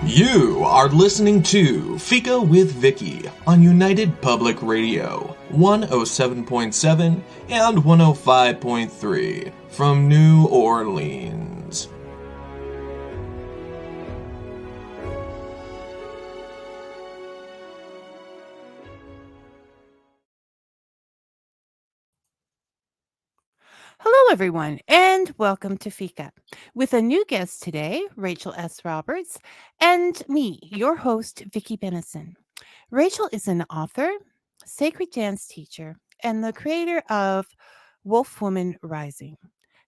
You are listening to Fika with Vicky on United Public Radio, 107.7 and 105.3 from New Orleans. Hello, everyone, and welcome to Fika with a new guest today, Rachel S. Roberts, and me, your host, Vicky Benison. Rachel is an author, sacred dance teacher, and the creator of Wolf Woman Rising.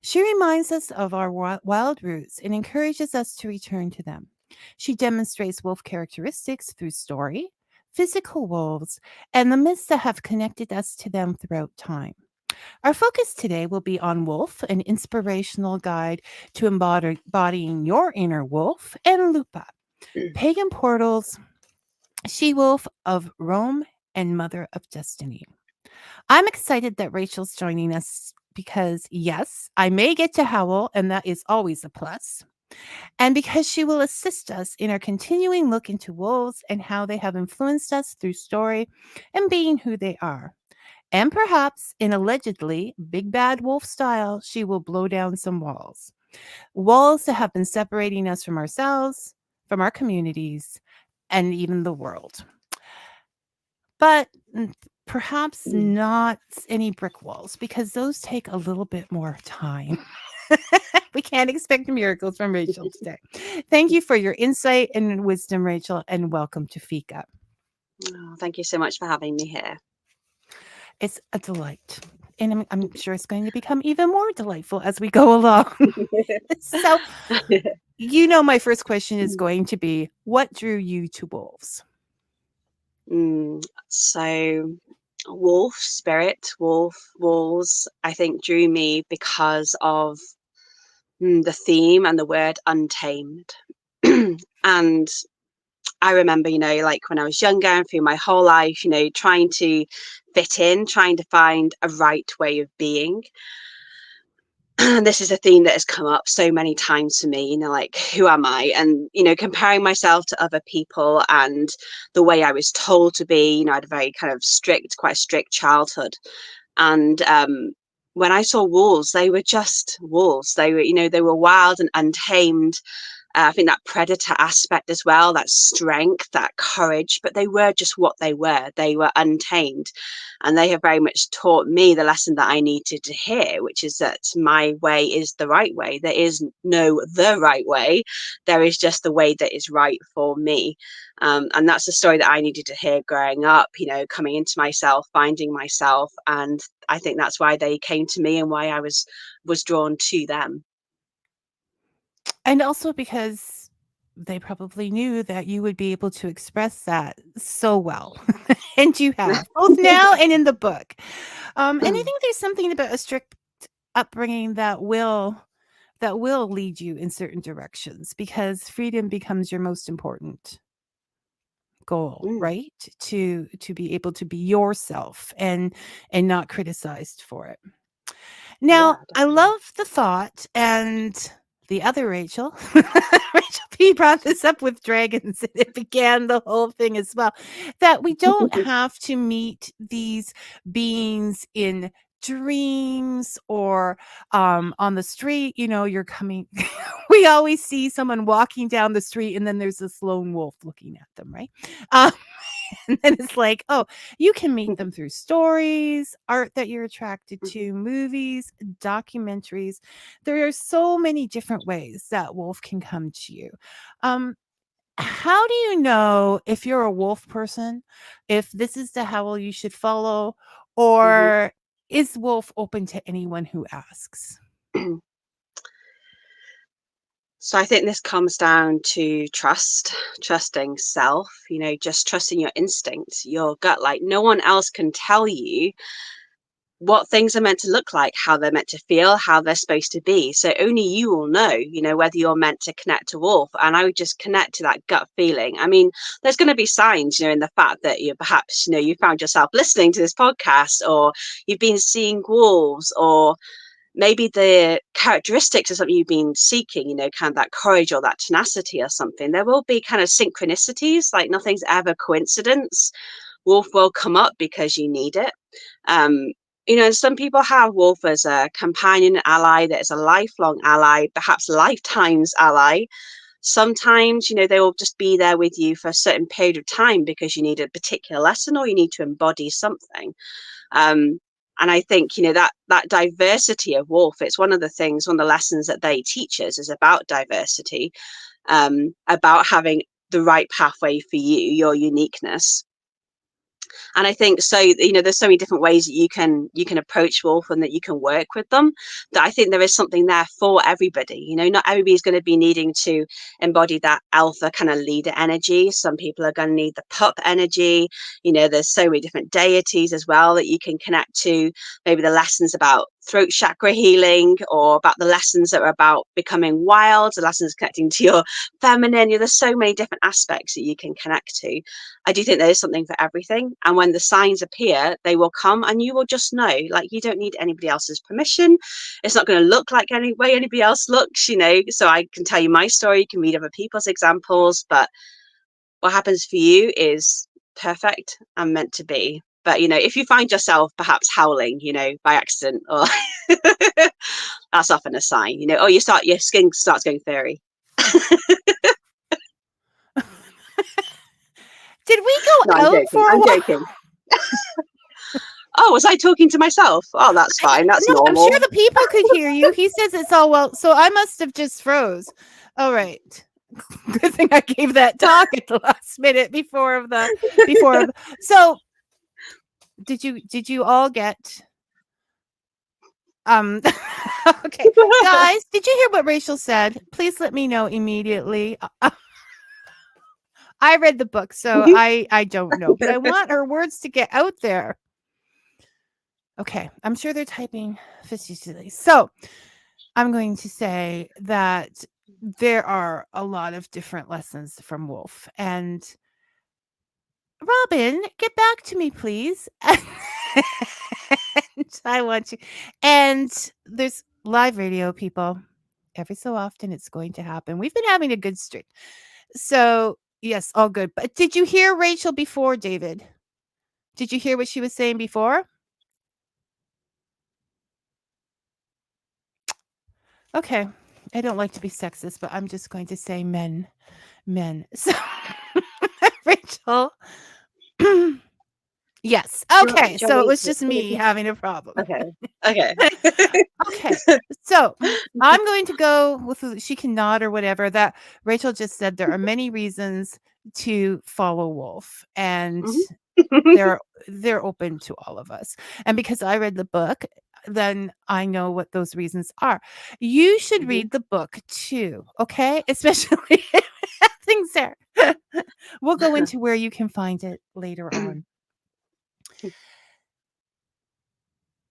She reminds us of our wild roots and encourages us to return to them. She demonstrates wolf characteristics through story, physical wolves, and the myths that have connected us to them throughout time. Our focus today will be on Wolf, an inspirational guide to embodying your inner wolf, and Lupa, pagan portals, she-wolf of Rome and mother of destiny. I'm excited that Rachel's joining us because, yes, I may get to howl, and that is always a plus. And because she will assist us in our continuing look into wolves and how they have influenced us through story and being who they are. And perhaps in allegedly big bad wolf style, she will blow down some walls. Walls that have been separating us from ourselves, from our communities, and even the world. But perhaps not any brick walls, because those take a little bit more time. We can't expect miracles from Rachel today. Thank you for your insight and wisdom, Rachel, and welcome to Fika. Oh, thank you so much for having me here. It's a delight. And I'm sure it's going to become even more delightful as we go along. So, my first question is going to be, what drew you to wolves? So, wolf spirit, wolves, I think drew me because of the theme and the word untamed. And I remember, like when I was younger and through my whole life, trying to fit in, trying to find a right way of being. And this is a theme that has come up so many times for me, like, who am I? And, comparing myself to other people and the way I was told to be, I had a very kind of quite strict childhood. And when I saw wolves, they were just wolves. They were, they were wild and untamed. I think that predator aspect as well, that strength, that courage, but they were just what they were. They were untamed. And they have very much taught me the lesson that I needed to hear, which is that my way is the right way. There is no the right way. There is just the way that is right for me. And that's the story that I needed to hear growing up, coming into myself, finding myself. And I think that's why they came to me and why I was drawn to them. And also because they probably knew that you would be able to express that so well. And you have, both now and in the book. And I think there's something about a strict upbringing that will lead you in certain directions, because freedom becomes your most important goal, right? To be able to be yourself and not criticized for it. Now, I love the thought, and the other Rachel, Rachel P brought this up with dragons, and it began the whole thing as well, that we don't have to meet these beings in dreams or on the street. You're coming. We always see someone walking down the street, and then there's this lone wolf looking at them, right? And then it's like, oh, you can meet them through stories, art that you're attracted to, movies, documentaries. There are so many different ways that wolf can come to you. How do you know if you're a wolf person, if this is the howl you should follow, or is wolf open to anyone who asks? So I think this comes down to trusting self, just trusting your instincts, your gut. Like, no one else can tell you what things are meant to look like, how they're meant to feel, how they're supposed to be. So only you will know, whether you're meant to connect to wolf. And I would just connect to that gut feeling. I mean, there's going to be signs, in the fact that you perhaps, you found yourself listening to this podcast, or you've been seeing wolves, or maybe the characteristics of something you've been seeking, you know, kind of that courage or that tenacity or something, there will be kind of synchronicities, like nothing's ever coincidence. Wolf will come up because you need it. You know, and some people have wolf as a companion ally that is a lifelong ally, perhaps lifetimes ally. Sometimes, you know, they will just be there with you for a certain period of time because you need a particular lesson or you need to embody something. And I think, you know, that diversity of wolf, it's one of the things, one of the lessons that they teach us is about diversity, about having the right pathway for you, your uniqueness. And I think, so, you know, there's so many different ways that you can approach wolf and that you can work with them, that I think there is something there for everybody. You know, not everybody's going to be needing to embody that alpha kind of leader energy. Some people are going to need the pup energy. You know, there's so many different deities as well that you can connect to. Maybe the lessons about throat chakra healing, or about the lessons that are about becoming wild, the lessons connecting to your feminine. You know, there's so many different aspects that you can connect to. I do think there is something for everything. And when the signs appear, they will come and you will just know, like, you don't need anybody else's permission. It's not going to look like any way anybody else looks, you know. So I can tell you my story, you can read other people's examples, but what happens for you is perfect and meant to be. But, you know, if you find yourself perhaps howling, you know, by accident, or that's often a sign, you know, or your skin starts going furry. Did we go No, I'm out joking. for a I'm while? joking. Oh, was I talking to myself? Oh, that's fine. That's No, I'm normal. sure the people could hear you. He says it's all well, so I must have just froze. All right. Good thing I gave that talk at the last minute before. So did you all get okay, guys, did you hear what Rachel said? Please let me know immediately. I read the book, so I don't know, but I want her words to get out there. Okay, I'm sure they're typing facetiously. So I'm going to say that there are a lot of different lessons from wolf. And Robin, get back to me, please. And I want you. And there's live radio, people. Every so often, it's going to happen. We've been having a good streak. So, yes, all good. But did you hear Rachel before, David? Did you hear what she was saying before? Okay. I don't like to be sexist, but I'm just going to say men. So, Rachel. Yes. Okay. So it was just me having a problem. Okay. Okay. So I'm going to go with, she can nod or whatever, that Rachel just said there are many reasons to follow wolf, and they're open to all of us. And because I read the book, then I know what those reasons are. You should read the book too, okay? Especially if things there. We'll go into where you can find it later on.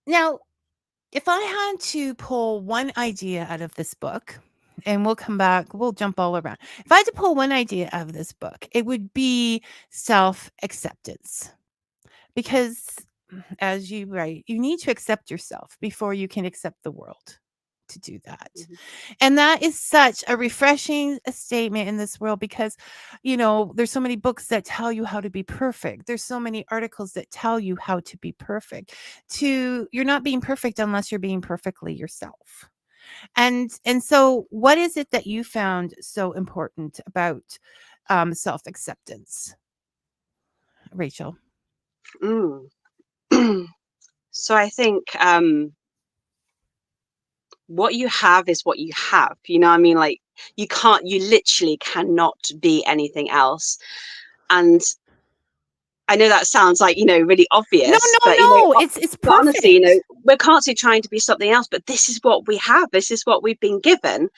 Now, if I had to pull one idea out of this book, and we'll come back, we'll jump all around. If I had to pull one idea out of this book, it would be self-acceptance. Because as you write, you need to accept yourself before you can accept the world to do that. And that is such a refreshing statement in this world, because, you know, there's so many books that tell you how to be perfect. There's so many articles that tell you how to be perfect. You're not being perfect unless you're being perfectly yourself. And so what is it that you found so important about self-acceptance, Rachel? So I think what you have is what you have. You know what I mean? Like, you literally cannot be anything else. And I know that sounds like, you know, really obvious. No, but, you know, it's perfect. Honestly, you know, we're constantly trying to be something else, but this is what we have. This is what we've been given.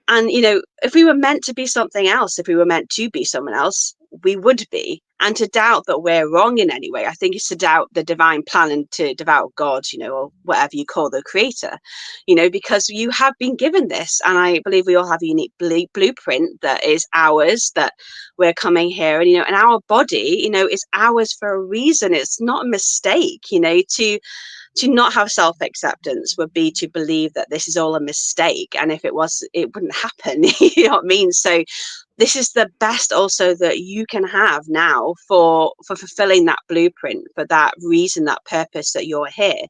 And, you know, if we were meant to be something else, if we were meant to be someone else, we would be. And to doubt that we're wrong in any way, I think, is to doubt the divine plan and to doubt God, you know, or whatever you call the creator, you know, because you have been given this. And I believe we all have a unique blueprint that is ours, that we're coming here. And, you know, and our body, you know, is ours for a reason. It's not a mistake, you know, to to not have self-acceptance would be to believe that this is all a mistake, and if it was, it wouldn't happen. You know what I mean? So this is the best also that you can have now for fulfilling that blueprint, for that reason, that purpose that you're here.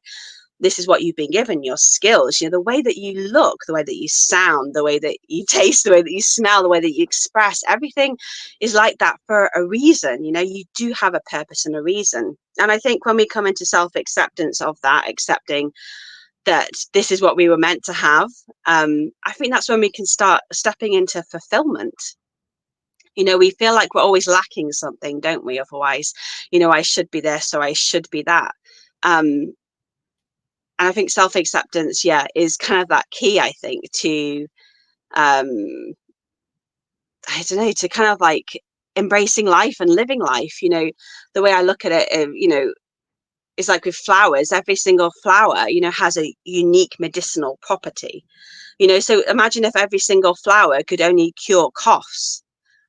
This is what you've been given, your skills, you know, the way that you look, the way that you sound, the way that you taste, the way that you smell, the way that you express, everything is like that for a reason. You know, you do have a purpose and a reason. And I think when we come into self-acceptance of that, accepting that this is what we were meant to have, I think that's when we can start stepping into fulfillment. You know, we feel like we're always lacking something, don't we? Otherwise, you know, I should be this or I should be that. And I think self-acceptance, yeah, is kind of that key, I think, to I don't know, to kind of like embracing life and living life. You know, the way I look at it, you know, is like with flowers. Every single flower, you know, has a unique medicinal property. You know, so imagine if every single flower could only cure coughs.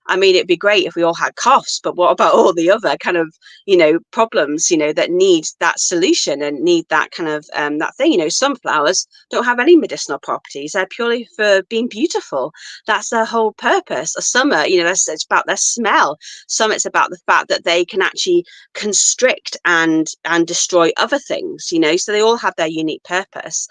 I mean, it'd be great if we all had coughs, but what about all the other kind of, you know, problems, you know, that need that solution and need that kind of that thing. You know, some flowers don't have any medicinal properties. They're purely for being beautiful. That's their whole purpose. A summer, you know, it's about their smell. Some it's about the fact that they can actually constrict and destroy other things, you know, so they all have their unique purpose.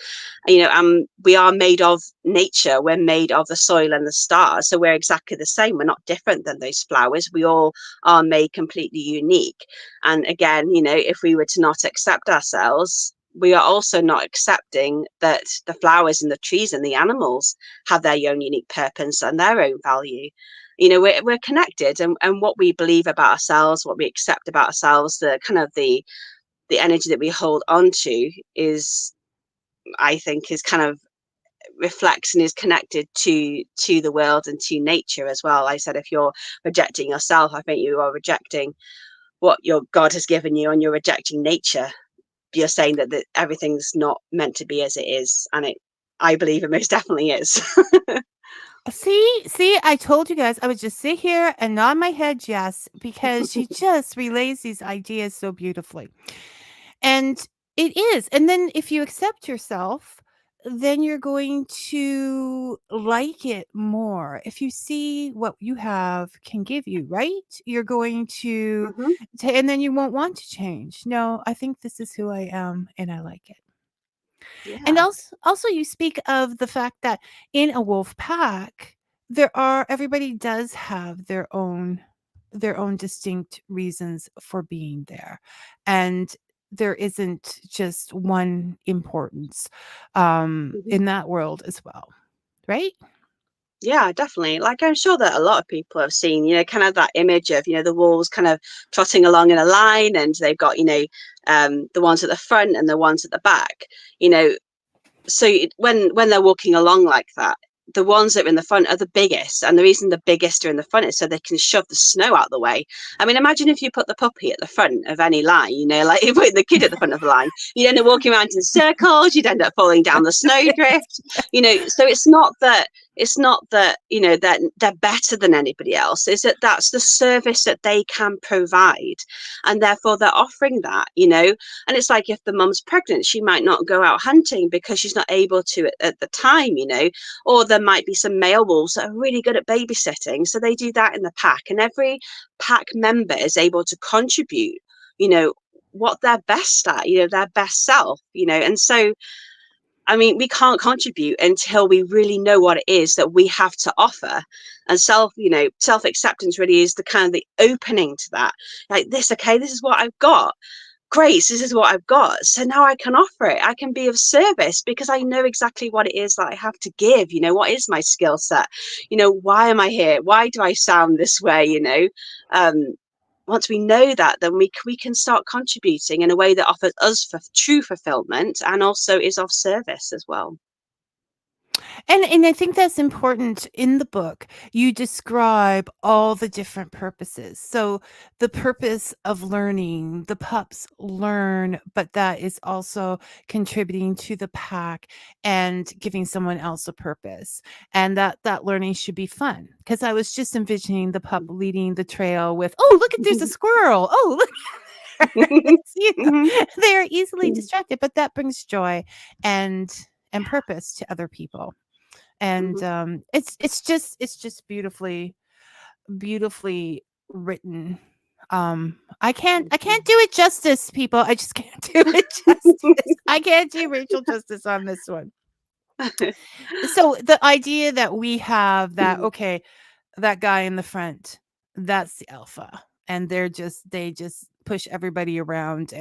You know, we are made of nature. We're made of the soil and the stars, so we're exactly the same. We're not different than those flowers. We all are made completely unique. And again, you know, if we were to not accept ourselves, we are also not accepting that the flowers and the trees and the animals have their own unique purpose and their own value. You know, we're connected, and what we believe about ourselves, what we accept about ourselves, the kind of the energy that we hold on to is, I think, is kind of reflects and is connected to the world and to nature as well. I said, if you're rejecting yourself, I think you are rejecting what your God has given you, and you're rejecting nature. You're saying that everything's not meant to be as it is, and I believe it most definitely is. See, I told you guys I would just sit here and nod my head yes, because she just relays these ideas so beautifully. And it is. And then if you accept yourself, then you're going to like it more. If you see what you have can give you, right? You're going to, Hmm. and then you won't want to change. No, I think this is who I am and I like it. And Yeah. also you speak of the fact that in a wolf pack, everybody does have their own distinct reasons for being there. And there isn't just one importance Hmm. in that world as well. Right? Yeah, definitely. Like, I'm sure that a lot of people have seen, you know, kind of that image of, you know, the wolves kind of trotting along in a line, and they've got, you know, the ones at the front and the ones at the back, you know. So when they're walking along like that, the ones that are in the front are the biggest, and the reason the biggest are in the front is so they can shove the snow out the way. I mean, imagine if you put the puppy at the front of any line, you know, like you put the kid at the front of the line, you'd end up walking around in circles, you'd end up falling down the snowdrift, you know. So it's not that you know that they're better than anybody else. Is that that's the service that they can provide, and therefore they're offering that, you know. And it's like, if the mum's pregnant, she might not go out hunting because she's not able to at the time, you know. Or there might be some male wolves that are really good at babysitting, so they do that in the pack, and every pack member is able to contribute, you know, what they're best at, you know, their best self, you know. And so, I mean, we can't contribute until we really know what it is that we have to offer. And you know, self-acceptance really is the kind of the opening to that. Like, this, okay, this is what I've got. Great, so this is what I've got. So now I can offer it. I can be of service because I know exactly what it is that I have to give. You know, what is my skill set? You know, why am I here? Why do I sound this way? You know, um, once we know that, then we can start contributing in a way that offers us for true fulfillment and also is of service as well. And I think that's important. In the book, you describe all the different purposes. So the purpose of learning, the pups learn, but that is also contributing to the pack and giving someone else a purpose. And that learning should be fun. Because I was just envisioning the pup leading the trail with, oh, look at, there's a squirrel. Oh, look. You know, Mhm. they are easily distracted, but that brings joy and purpose to other people. And Mhm. it's just beautifully written. I can't do it justice, people. I just can't do it justice. I can't do Rachel justice on this one. So the idea that we have that, Mhm. okay, that guy in the front, that's the alpha, and they just push everybody around,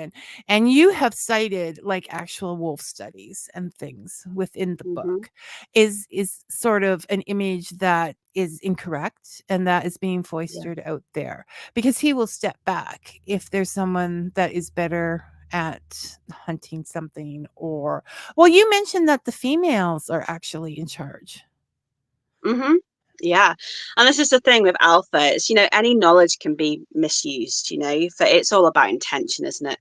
and you have cited like actual wolf studies and things within the Mhm. book is sort of an image that is incorrect and that is being Yeah. foisted out there, because he will step back if there's someone that is better at hunting something. Or, well, you mentioned that the females are actually in charge. Mhm. Yeah. And this is the thing with alpha. It's, any knowledge can be misused, for it's all about intention, isn't it?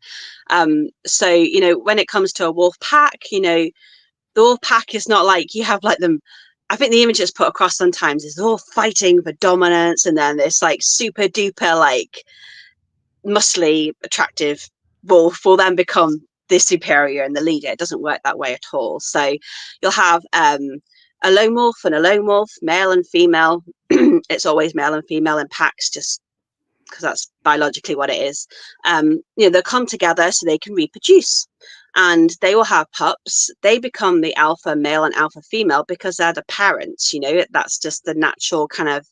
So, when it comes to a wolf pack, the wolf pack is not like you have like them. I think the image that's put across sometimes is they're all fighting for dominance, and then this like super duper like muscly, attractive wolf will then become the superior and the leader. It doesn't work that way at all. So you'll have a lone wolf and a lone wolf, male and female. It's always male and female in packs, just because that's biologically what it is. They'll come together so they can reproduce, and they will have pups. They become the alpha male and alpha female because they're the parents. That's just the natural kind of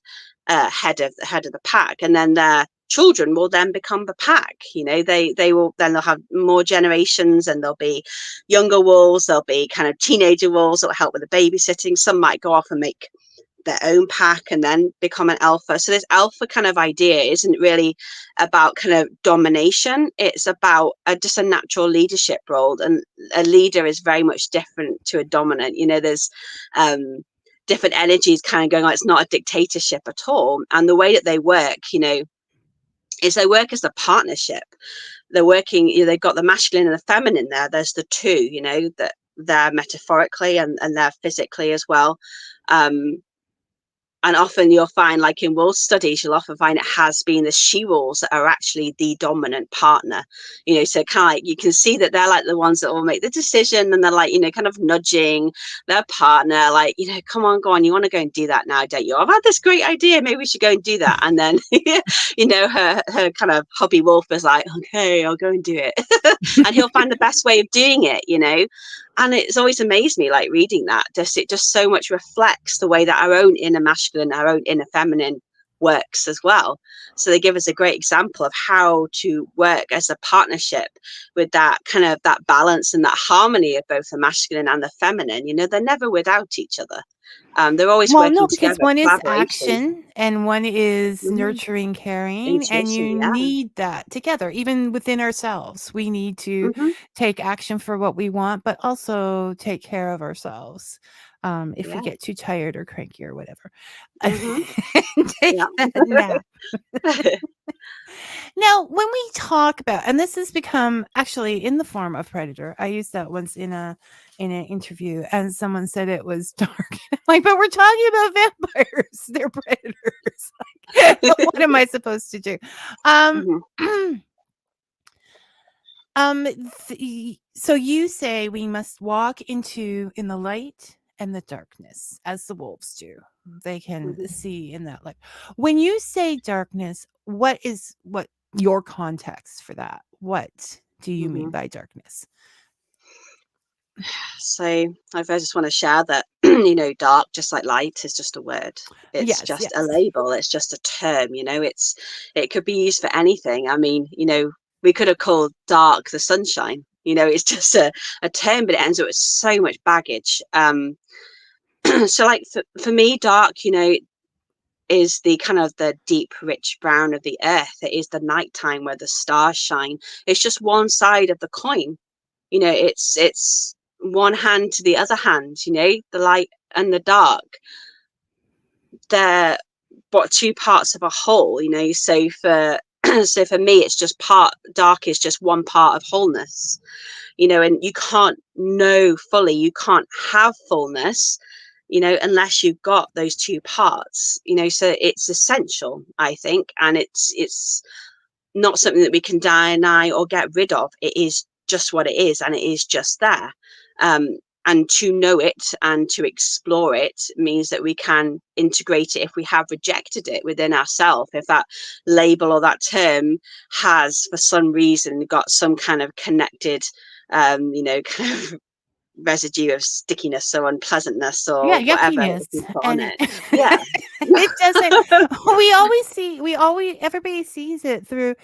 head of the pack, and then their children will then become the pack. They'll have more generations, and there'll be younger wolves, there'll be kind of teenager wolves that'll help with the babysitting. Some might go off and make their own pack and then become an alpha. So this alpha kind of idea isn't really about kind of domination. It's about just a natural leadership role, and a leader is very much different to a dominant. There's different energies kind of going on. It's not a dictatorship at all. And the way that they work, is they work as a partnership. They're working, they've got the masculine and the feminine there. There's the two, that they're metaphorically and they're physically as well. And often you'll find, like in wolf studies, you'll often find it has been the she wolves that are actually the dominant partner. So kind of like you can see that they're like the ones that will make the decision, and they're like, kind of nudging their partner, like, come on, go on, you want to go and do that now, don't you? I've had this great idea, maybe we should go and do that. And then, her kind of hobby wolf is like, okay, I'll go and do it. And he'll find the best way of doing it, and it's always amazed me, like reading that, it just so much reflects the way that our own inner masculine, our own inner feminine works as well. So they give us a great example of how to work as a partnership with that kind of that balance and that harmony of both the masculine and the feminine. They're never without each other. They're always Well, no, working because together, one is collaboration. action and one is Mhm. nurturing, caring, and Intuition, you yeah. need that together. Even within ourselves, we need to Hmm. take action for what we want, but also take care of ourselves. If we Yeah. get too tired or cranky or whatever, Hmm. take Yeah. that nap. Now, when we talk about, and this has become actually in the form of predator, I used that once in an interview, and someone said it was dark. Like, but we're talking about vampires; they're predators. Like, what am I supposed to do? Um, Hmm. so you say we must walk in the light and the darkness as the wolves do. They can Hmm. see in that light. When you say darkness, what your context for that? What do you mean Hmm. by darkness? So I just want to share that, dark, just like light, is just a word. It's Yes, just a yes. label. It's just a term. It could be used for anything. I mean, we could have called dark the sunshine. It's just a term, but it ends up with so much baggage. So like for me, dark, is the kind of the deep, rich brown of the earth. It is the nighttime where the stars shine. It's just one side of the coin. It's one hand to the other hand. The light and the dark, they're what two parts of a whole. So for so for me, it's just dark is just one part of wholeness. And you can't know fully, you can't have fullness, unless you've got those two parts. So it's essential, I think, and it's not something that we can deny or get rid of. It is just what it is, and it is just there. And to know it and to explore it means that we can integrate it if we have rejected it within ourselves. If that label or that term has, for some reason, got some kind of connected, kind of residue of stickiness or unpleasantness or whatever yuckiness. we put on And it. Yeah. it doesn't, everybody sees it through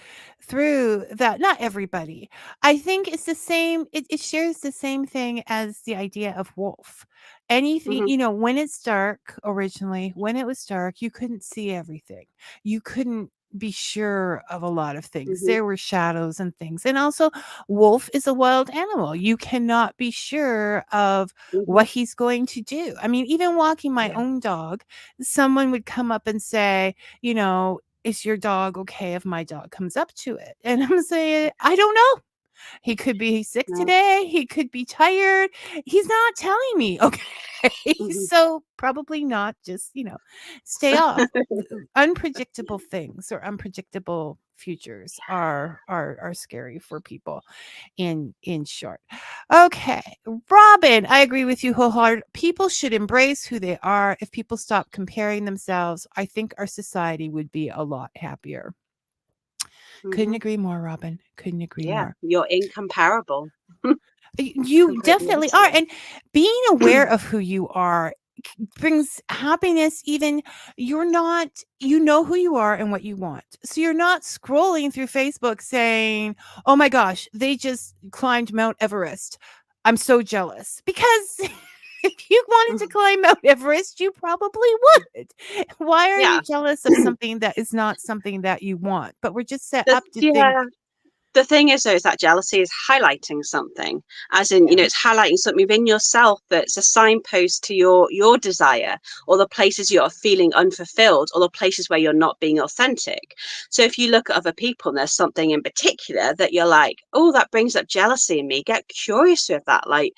that. Not everybody. I think it's the same, it shares the same thing as the idea of wolf. Anything, Hmm. when it's dark, originally, when it was dark, you couldn't see everything. You couldn't be sure of a lot of things. Hmm. There were shadows and things. And also, wolf is a wild animal. You cannot be sure of Hmm. what he's going to do. I mean, even walking my Yeah. own dog, someone would come up and say, is your dog okay if my dog comes up to it? And I'm saying, I don't know. He could be sick No. today. He could be tired. He's not telling me. Okay. Hmm. So probably not. Just, stay off. Unpredictable things or unpredictable futures are scary for people in short. Okay. Robin, I agree with you wholeheartedly. People should embrace who they are. If people stop comparing themselves, I think our society would be a lot happier. Couldn't Hmm. agree more, Robin. Couldn't agree Yeah, more. you're incomparable. You Completely definitely are. utterly. And being aware of who you are brings happiness. Even you know who you are and what you want. So you're not scrolling through Facebook saying, oh my gosh, they just climbed Mount Everest. I'm so jealous. Because if you wanted to climb Mount Everest, you probably would. Why are you Yeah. jealous of something that is not something that you want? But we're just set up to think, Yeah. The thing is, though, is that jealousy is highlighting something, as in, yeah. it's highlighting something within yourself that's a signpost to your desire, or the places you're feeling unfulfilled, or the places where you're not being authentic. So if you look at other people and there's something in particular that you're like, oh, that brings up jealousy in me, get curious with that. Like,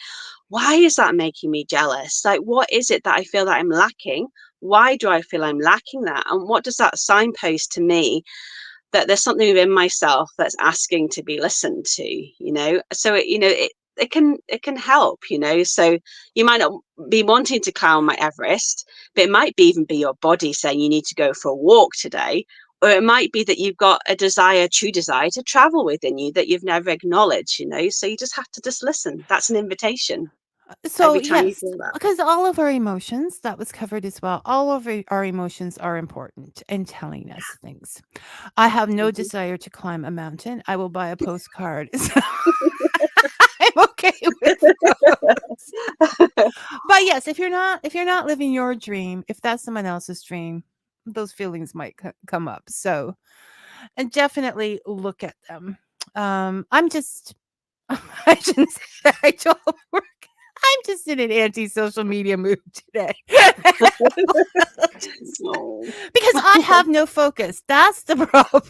why is that making me jealous? Like, what is it that I feel that I'm lacking? Why do I feel I'm lacking that? And what does that signpost to me that there's something within myself that's asking to be listened to, so it can help, so you might not be wanting to climb Mount Everest, but it might be even be your body saying you need to go for a walk today, or it might be that you've got a true desire to travel within you that you've never acknowledged, so you just have to just listen. That's an invitation So every time you yes, feel that. because all of our emotions, that was covered as well. All of our emotions are important in telling us things. I have no Hmm. desire to climb a mountain. I will buy a postcard. So I'm okay with those. But yes, if you're not living your dream, if that's someone else's dream, those feelings might come up. So, and definitely look at them. I'm just I shouldn't say that. I don't work. I'm just in an anti-social media mood today. Oh. Because I have no focus. That's the problem.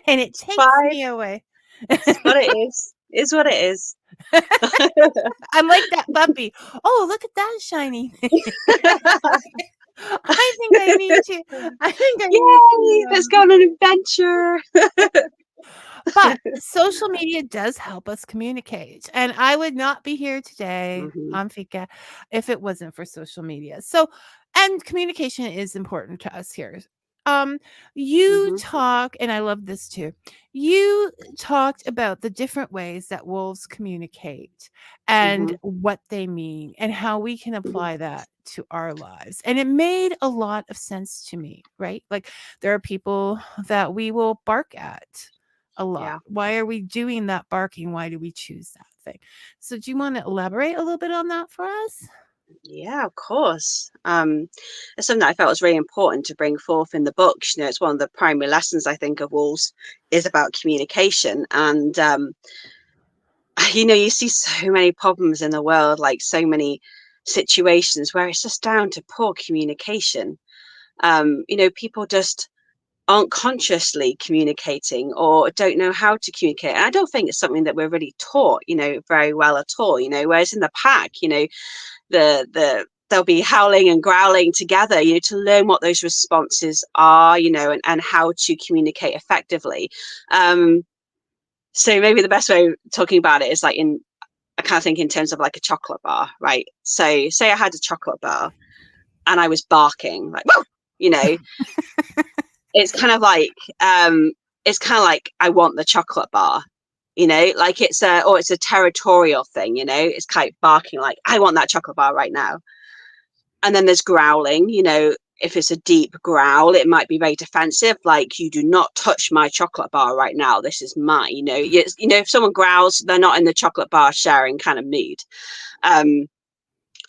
And it takes Fine. me away. It's what it is what it is. I'm like that puppy. Oh, look at that shiny thing. I think I need Yay, to let's go on an adventure. but social media does help us communicate. And I would not be here today Hmm. on Fika if it wasn't for social media. So, and communication is important to us here. Um, you Hmm. talk, and I love this too. You talked about the different ways that wolves communicate and Hmm. what they mean and how we can Hmm. apply that to our lives. And it made a lot of sense to me, right? Like there are people that we will bark at a lot. Yeah. Why are we doing that barking? Why do we choose that thing? So do you want to elaborate a little bit on that for us? Yeah, of course. It's something that I felt was really important to bring forth in the books. It's one of the primary lessons I think of Wolves is about communication. And you see so many problems in the world, like so many situations where it's just down to poor communication. People just aren't consciously communicating or don't know how to communicate. And I don't think it's something that we're really taught, very well at all, whereas in the pack, the they'll be howling and growling together, to learn what those responses are, and how to communicate effectively. So maybe the best way of talking about it is like I kind of think in terms of like a chocolate bar, right? So say I had a chocolate bar and I was barking like, whoa, it's kind of like I want the chocolate bar, like it's a territorial thing, it's kind of barking like I want that chocolate bar right now. And then there's growling, if it's a deep growl, it might be very defensive, like you do not touch my chocolate bar right now, this is mine. If someone growls, they're not in the chocolate bar sharing kind of mood.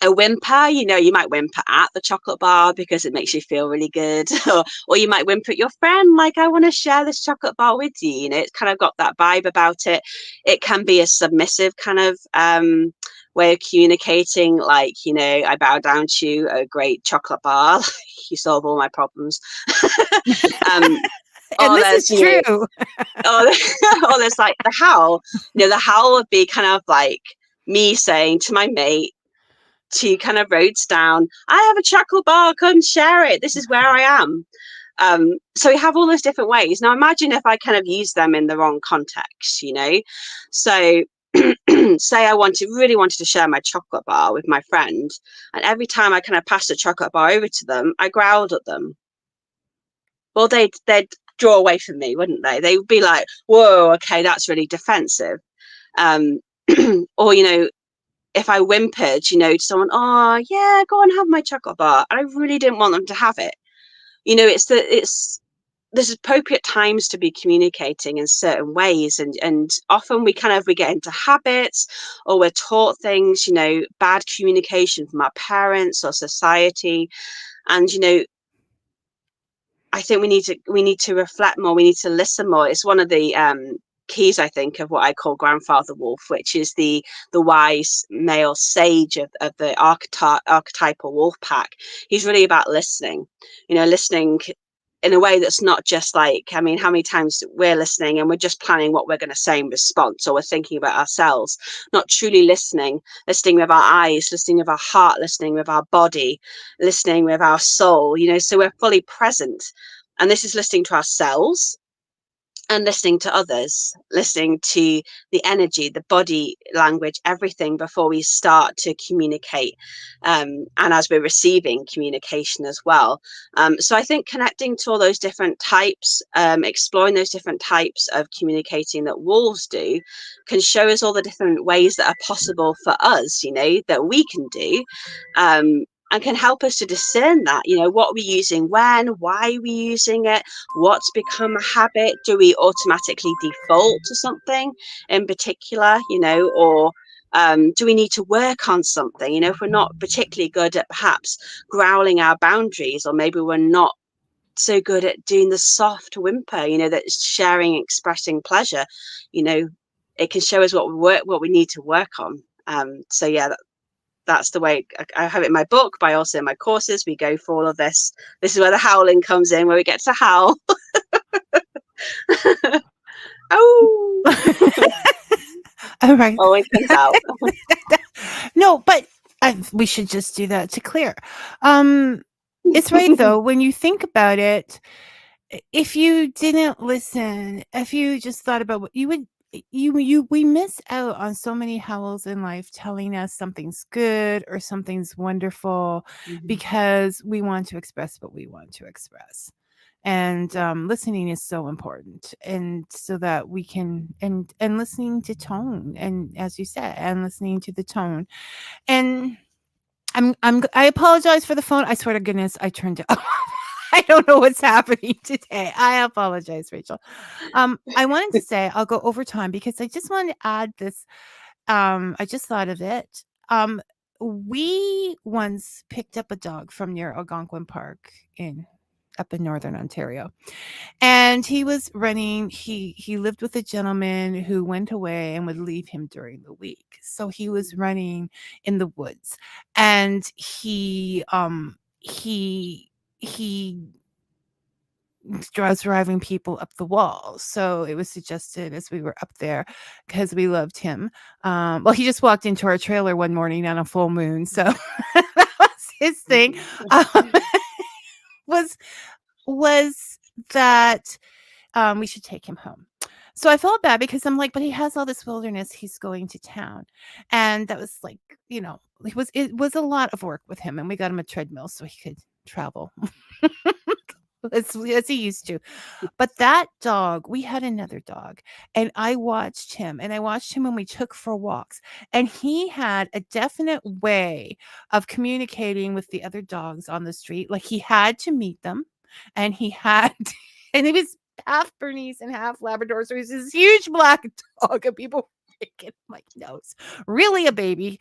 A whimper, you might whimper at the chocolate bar because it makes you feel really good, or you might whimper at your friend like, I want to share this chocolate bar with you. It's kind of got that vibe about it. It can be a submissive kind of way of communicating, like, I bow down to you, a great chocolate bar, you solve all my problems. And this is true. Or there's like the howl. The howl would be kind of like me saying to my mate, to kind of roads down, I have a chocolate bar, come share it, this is where I am. So we have all those different ways. Now imagine if I kind of use them in the wrong context, so say I really wanted to share my chocolate bar with my friend, and every time I kind of passed a chocolate bar over to them, I growled at them. Well, they'd draw away from me, wouldn't they? They would be like, whoa, okay, that's really defensive. Or if I whimpered, to someone, oh yeah, go and have my chocolate bar, I really didn't want them to have it. There's appropriate times to be communicating in certain ways, and often we get into habits, or we're taught things, bad communication from our parents or society, and I think we need to reflect more, we need to listen more. It's one of the keys, I think, of what I call grandfather wolf, which is the wise male sage of the archetypal wolf pack. He's really about listening, listening in a way that's not just like, how many times we're listening and we're just planning what we're going to say in response, or we're thinking about ourselves, not truly listening with our eyes, listening with our heart, listening with our body, listening with our soul, so we're fully present. And this is listening to ourselves and listening to others, listening to the energy, the body language, everything before we start to communicate, and as we're receiving communication as well. So I think connecting to all those different types, exploring those different types of communicating that wolves do, can show us all the different ways that are possible for us, that we can do. And can help us to discern that, what we're using when, why we're using it, what's become a habit. Do we automatically default to something in particular, or do we need to work on something? If we're not particularly good at perhaps growling our boundaries, or maybe we're not so good at doing the soft whimper, that's sharing, expressing pleasure, it can show us what we need to work on. So yeah, that's the way I have it in my book, but also in my courses, we go for all of this. This is where the howling comes in, where we get to howl. Oh, All right. always comes out. No, but we should just do that to clear. It's right though. When you think about it, if you didn't listen, if you just thought about what you would, we miss out on so many howls in life telling us something's good or something's wonderful, because we want to express what we want to express. And listening is so important, and so that we can, and listening to tone, and as you said, and listening to the tone. And I apologize for the phone. I swear to goodness, I turned it off. I don't know what's happening today. I apologize, Rachel. I wanted to say I'll go over time because I just wanted to add this. I just thought of it. We once picked up a dog from near Algonquin Park up in Northern Ontario, and he was running. He lived with a gentleman who went away and would leave him during the week. So he was running in the woods, and he was driving people up the wall. So it was suggested as we were up there, because we loved him. Well, he just walked into our trailer one morning on a full moon. So that was his thing um, was was that we should take him home. So I felt bad because I'm like, but he has all this wilderness. He's going to town, and that was like, it was a lot of work with him, and we got him a treadmill so he could travel as he used to. But that dog, we had another dog, and I watched him, and I watched him when we took for walks, and he had a definite way of communicating with the other dogs on the street. Like he had to meet them, and he had, and he was half Bernese and half Labrador, so he's this huge black dog, and people were thinking, like, no, it's really a baby.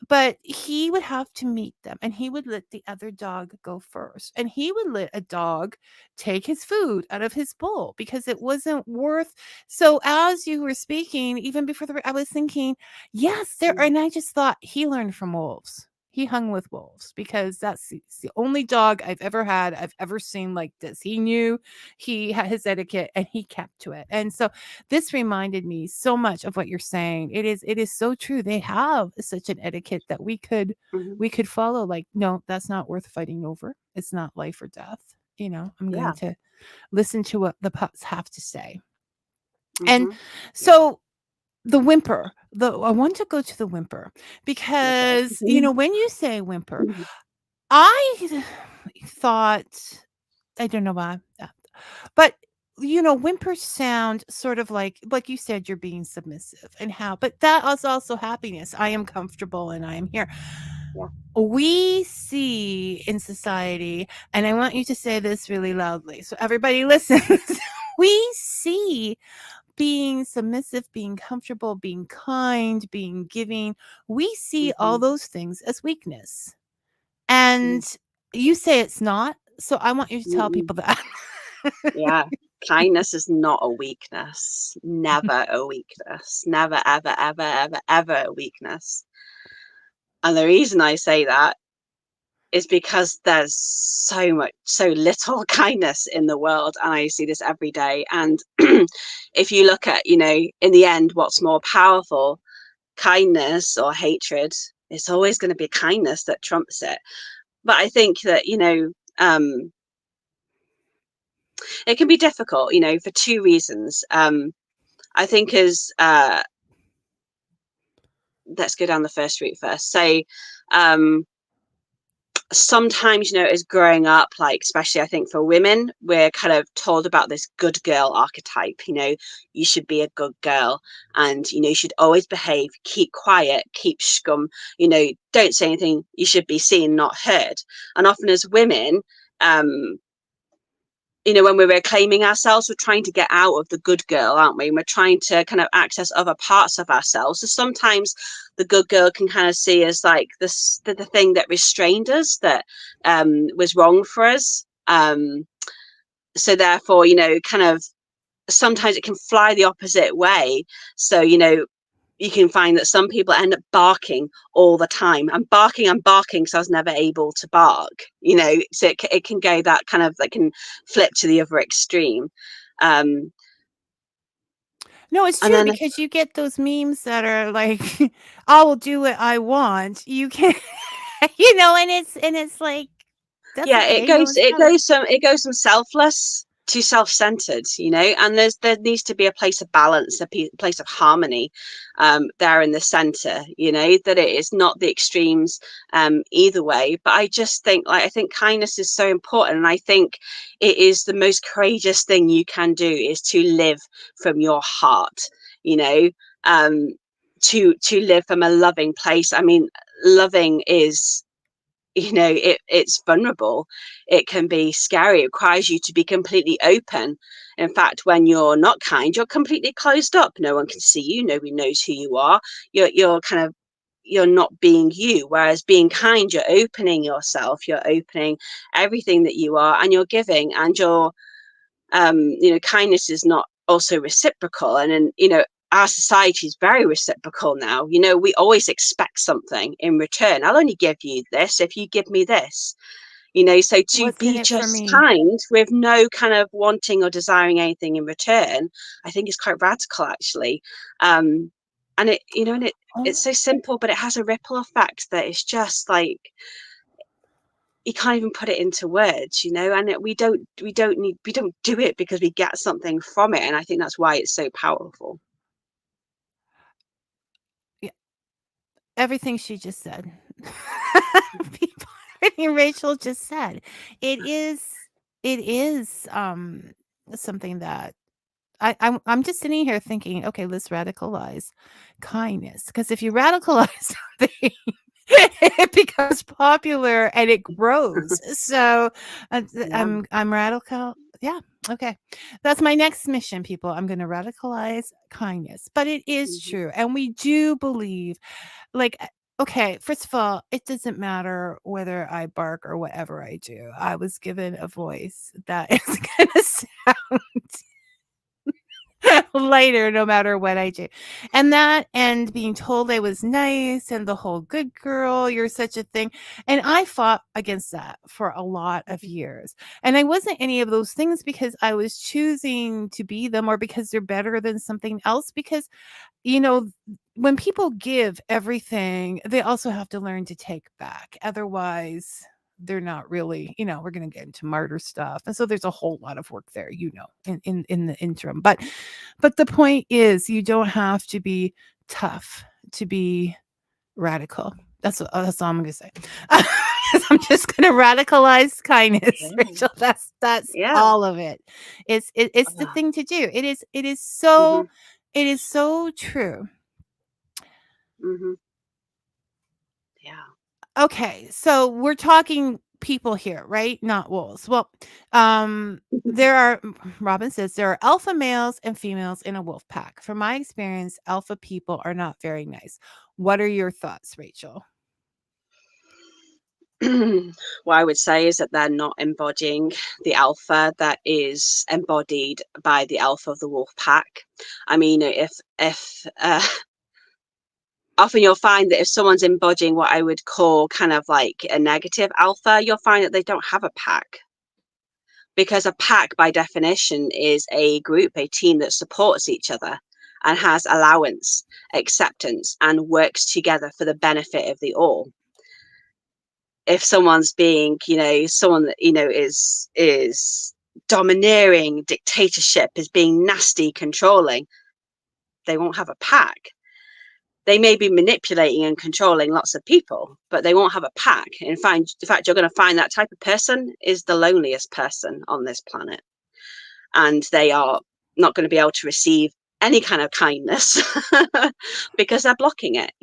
But he would have to meet them, and he would let the other dog go first, and he would let a dog take his food out of his bowl because it wasn't worth. So as you were speaking, even before I was thinking, yes, there. And I just thought he learned from wolves. He hung with wolves because that's the only dog I've ever seen like this. He knew he had his etiquette and he kept to it. And so this reminded me so much of what you're saying. It is so true. They have such an etiquette that we could follow. Like, no, that's not worth fighting over. It's not life or death. I'm Yeah. going to listen to what the pups have to say. Mm-hmm. And so the whimper, I want to go to the whimper because, when you say whimper, I thought, I don't know why, but whimpers sound sort of like you said, you're being submissive but that is also happiness. I am comfortable and I am here. Yeah. We see in society, and I want you to say this really loudly so everybody listens. We see being submissive, being comfortable, being kind, being giving. We see all those things as weakness. And you say it's not. So I want you to tell people that. Yeah. Kindness is not a weakness. Never a weakness. Never, ever, ever, ever, ever a weakness. And the reason I say that is because there's so little kindness in the world. And I see this every day. And if you look at, in the end, what's more powerful, kindness or hatred, it's always going to be kindness that trumps it. But I think that, it can be difficult, for two reasons. I think let's go down the first route first. So sometimes, as growing up, like, especially I think for women, we're kind of told about this good girl archetype. You should be a good girl, and you should always behave, keep quiet, keep scum, don't say anything, you should be seen, not heard. And often as women, when we're reclaiming ourselves, we're trying to get out of the good girl, aren't we? And we're trying to kind of access other parts of ourselves. So sometimes the good girl can kind of see as like the thing that restrained us, that was wrong for us. So therefore, kind of sometimes it can fly the opposite way. So, you can find that some people end up barking all the time. I'm barking because I was never able to bark, so it can go that kind of, like, can flip to the other extreme. No, it's true, because you get those memes that are like, I will do what I want. You can't, and it's like, that's okay. It goes from selfless to self-centered, and there needs to be a place of balance, a place of harmony there in the center, that it is not the extremes either way. But I just think, I think kindness is so important, and I think it is the most courageous thing you can do, is to live from your heart, to live from a loving place. I mean, loving is, it's vulnerable, it can be scary, it requires you to be completely open. In fact, when you're not kind, you're completely closed up, no one can see you, nobody knows who you are, you're not being you. Whereas being kind, you're opening yourself, you're opening everything that you are, and you're giving, and you're kindness is not also reciprocal. And our society is very reciprocal now. We always expect something in return. I'll only give you this if you give me this. So to be just kind with no kind of wanting or desiring anything in return, I think is quite radical, actually. And it, it's so simple, but it has a ripple effect that is just like you can't even put it into words, and we don't do it because we get something from it. And I think that's why it's so powerful. Yeah, everything she just said. Everything Rachel just said. It is something that I'm just sitting here thinking, okay, let's radicalize kindness. Because if you radicalize something, it becomes popular and it grows. So Yeah. I'm radical. Yeah. Okay. That's my next mission, people. I'm going to radicalize kindness. But it is Mhm. true. And we do believe, like, okay, first of all, it doesn't matter whether I bark or whatever I do. I was given a voice that is going to sound lighter no matter what I do. And being told I was nice and the whole good girl, you're such a thing. And I fought against that for a lot of years. And I wasn't any of those things because I was choosing to be them or because they're better than something else. Because, you know, when people give everything, they also have to learn to take back. Otherwise, they're not really, we're going to get into martyr stuff. And so there's a whole lot of work there, in the interim. But the point is, you don't have to be tough to be radical. That's all I'm going to say. I'm just going to radicalize kindness, Yeah. Rachel. That's Yeah. all of it. It's the thing to do. It is so Mhm. it is so true. Mhm. Yeah. Okay, so we're talking people here, right? Not wolves. Well, there are Robin says there are alpha males and females in a wolf pack. From my experience, alpha people are not very nice. What are your thoughts, Rachel? What I would say is that they're not embodying the alpha that is embodied by the alpha of the wolf pack. I mean, if often you'll find that if someone's embodying what I would call kind of like a negative alpha, you'll find that they don't have a pack. Because a pack, by definition, is a group, a team that supports each other and has allowance, acceptance, and works together for the benefit of the all. If someone's being, someone that is domineering, dictatorship, is being nasty, controlling, they won't have a pack. They may be manipulating and controlling lots of people, but they won't have a pack. In fact, you're going to find that type of person is the loneliest person on this planet, and they are not going to be able to receive any kind of kindness because they're blocking it.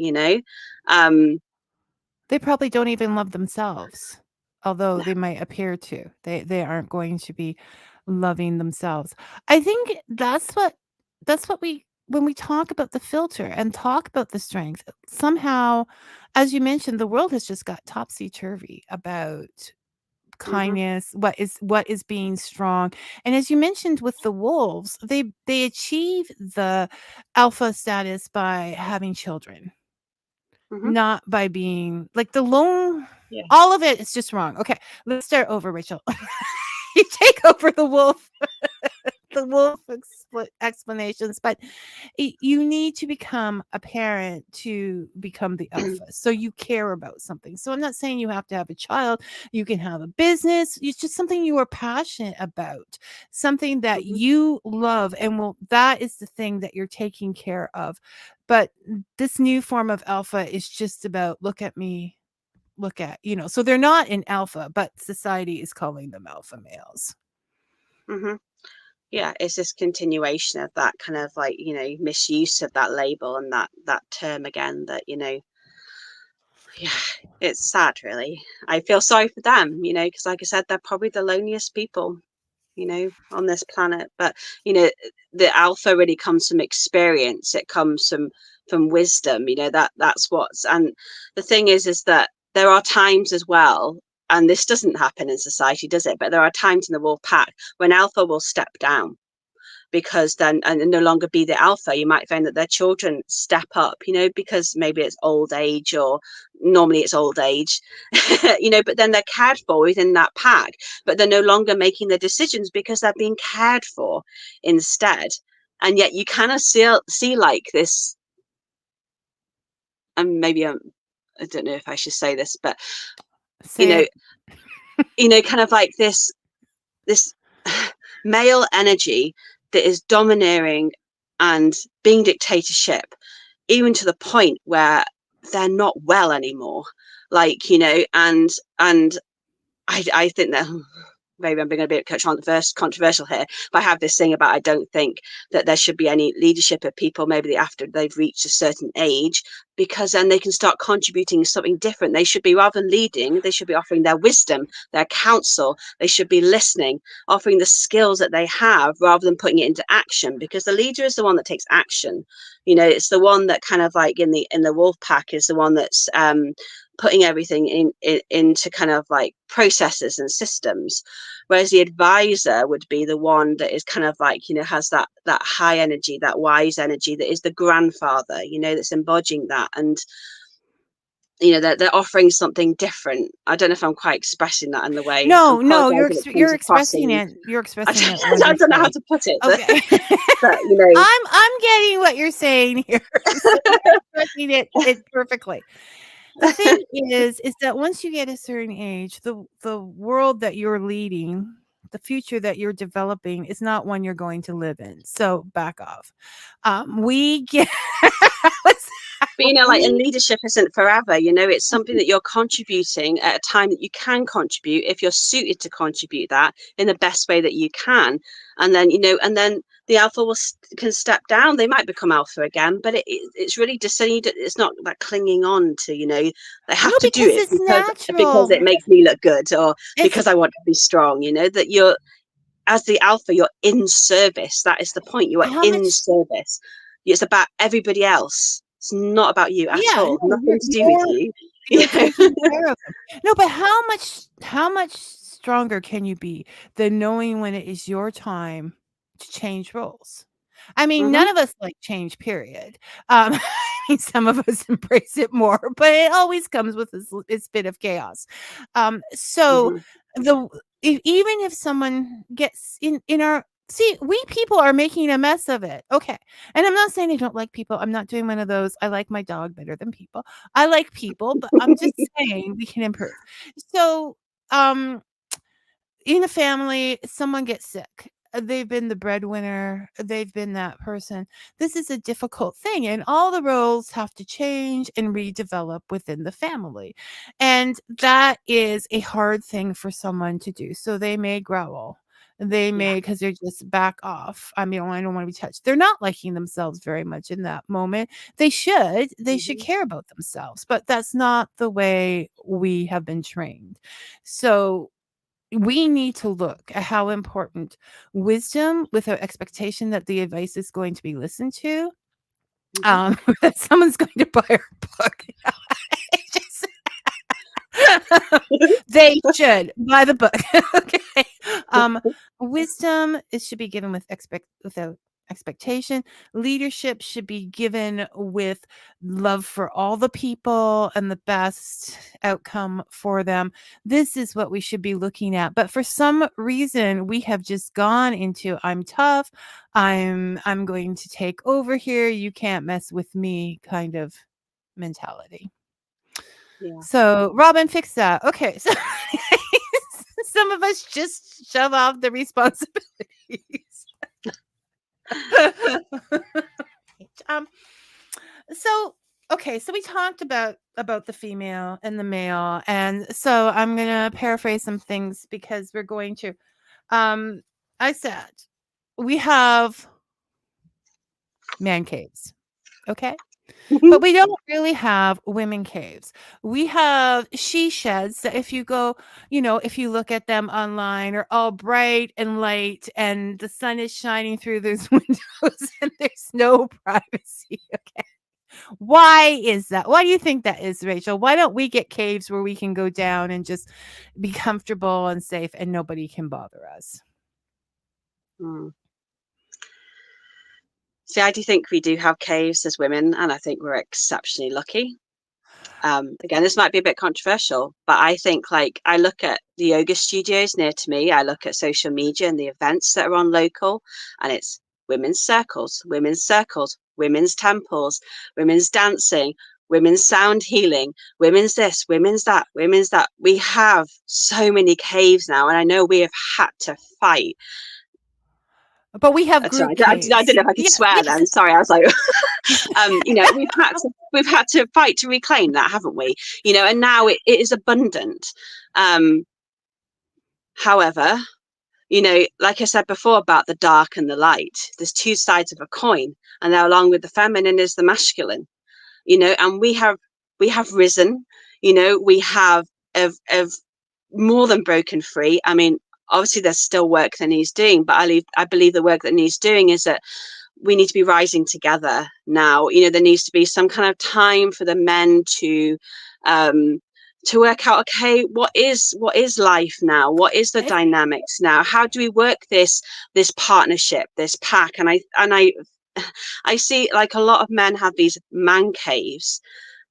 They probably don't even love themselves, although No. they might appear to. They aren't going to be loving themselves. I think that's what we when we talk about the filter and talk about the strength, somehow, as you mentioned, the world has just got topsy-turvy about Hmm. kindness, what is being strong. And as you mentioned with the wolves, they achieve the alpha status by having children, Hmm. not by being like the lone. Yeah. All of it is just wrong. Okay, let's start over, Rachel. You take over the wolf explanations, but you need to become a parent to become the alpha. So you care about something. So I'm not saying you have to have a child. You can have a business. It's just something you are passionate about, something that Hmm. you love, and that is the thing that you're taking care of. But this new form of alpha is just about look at me, so they're not in alpha, but society is calling them alpha males. Hmm. Yeah, it's this continuation of that kind of like misuse of that label and that term again. That yeah, it's sad, really. I feel sorry for them, because like I said, they're probably the loneliest people, on this planet. But the alpha really comes from experience. It comes from wisdom. That's what's. And the thing is that there are times as well, and this doesn't happen in society, does it? But there are times in the wolf pack when alpha will step down because then and no longer be the alpha. You might find that their children step up, because maybe it's old age, or normally it's old age, but then they're cared for within that pack, but they're no longer making the decisions because they're being cared for instead. And yet you kind of see like this, and maybe I don't know if I should say this, but you Say know it. you know, kind of like this male energy that is domineering and being dictatorship, even to the point where they're not well anymore. Like, you know, and I think that maybe I'm being a bit controversial here, but I have this thing about, I don't think that there should be any leadership of people maybe after they've reached a certain age, because then they can start contributing something different. They should be, rather than leading, they should be offering their wisdom, their counsel. They should be listening, offering the skills that they have, rather than putting it into action, because the leader is the one that takes action. You know, it's the one that kind of like in the wolf pack is the one that's putting everything into kind of like processes and systems, whereas the advisor would be the one that is kind of like, you know, has that high energy, that wise energy, that is the grandfather, you know, that's embodying that. And you know, they're offering something different. I don't know if I'm quite expressing that in the way. I No, apologize if it you're comes expressing acrossing. it. You're I expressing it don't, I don't know how wonderfully. to put it, Okay. but you know, I'm getting what you're saying here. So you're expressing it perfectly. The thing is that once you get a certain age, the world that you're leading, the future that you're developing is not one you're going to live in. So back off. We get but you know, like, and leadership isn't forever. You know, it's something that you're contributing at a time that you can contribute, if you're suited to contribute that in the best way that you can. And then, you know, and then the alpha can step down. They might become alpha again, but it's really just saying, it's not like clinging on to, you know, they have no, to do because it it's because natural. it makes me look good, or It's because I want to be strong. You know, that you're, as the alpha, you're in service. That is the point. You are how in much. service. It's about everybody else. It's not about you at Yeah, all. no, Nothing to do with you. you're Yeah. taking care of them. No, but how much stronger can you be than knowing when it is your time to change roles? I mean, Hmm. none of us like change, period. I mean, some of us embrace it more, but it always comes with its bit of chaos. So Hmm. the even if someone gets in our see, we people are making a mess of it. Okay. And I'm not saying I don't like people. I'm not doing one of those. I like my dog better than people. I like people, but I'm just saying we can improve. So, um, in a family, someone gets sick. They've been the breadwinner. They've been that person. This is a difficult thing, and all the roles have to change and redevelop within the family. And that is a hard thing for someone to do. So they may growl. They Yeah. may, because they're just back off. I mean, I don't want to be touched. They're not liking themselves very much in that moment. They should. They should Hmm. care about themselves, but that's not the way we have been trained. So we need to look at how important wisdom with an expectation that the advice is going to be listened to. Hmm. That someone's going to buy our book. I just they should buy the book. Okay. Wisdom, it should be given with a expectation. Leadership should be given with love for all the people and the best outcome for them. This is what we should be looking at. But for some reason, we have just gone into I'm tough. I'm going to take over here. You can't mess with me kind of mentality. Yeah. So, Robin, fix that. Okay, so some of us just shove off the responsibilities. um, so okay, so we talked about the female and the male, and so I'm gonna paraphrase some things because we're going to. I said we have man caves, okay? But we don't really have women caves. We have she sheds that if you go, if you look at them online are all bright and light and the sun is shining through those windows and there's no privacy. Okay. Why is that? Why do you think that is, Rachel? Why don't we get caves where we can go down and just be comfortable and safe and nobody can bother us? Mm. See, I do think we do have caves as women, and I think we're exceptionally lucky. Again, this might be a bit controversial, but I think, like, I look at the yoga studios near to me, I look at social media and the events that are on local, and it's women's circles, women's temples, women's dancing, women's sound healing, women's this, women's that, women's that. We have so many caves now, and I know we have had to fight. But we have Sorry, group I don't caves. know if I could Yeah, swear yes. then. Sorry, I was like, we've had to fight to reclaim that, haven't we? And now it is abundant. However, like I said before about the dark and the light, there's two sides of a coin, and there, along with the feminine, is the masculine. And we have risen. We have more than broken free. I mean, obviously there's still work that needs doing, but I believe the work that needs doing is that we need to be rising together now. There needs to be some kind of time for the men to work out, okay, what is life now? What is the dynamics now? How do we work this partnership, this pack? And I see, like, a lot of men have these man caves,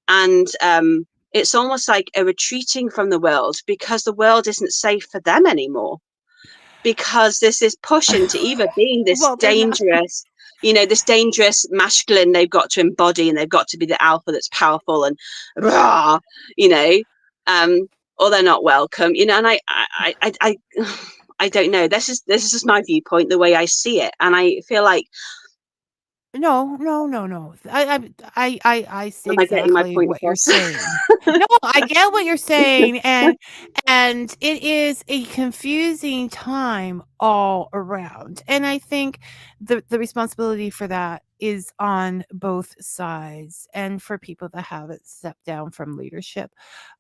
and it's almost like a retreating from the world, because the world isn't safe for them anymore, because there's this push into either being this Well, they're not. this dangerous masculine they've got to embody, and they've got to be the alpha that's powerful and rah, or they're not welcome, and I don't know. This is just my viewpoint, the way I see it, and I feel like, No, no, no, no. I see am I getting my exactly point what you're across? saying. No, I get what you're saying, and it is a confusing time all around. And I think the responsibility for that is on both sides, and for people that haven't stepped down from leadership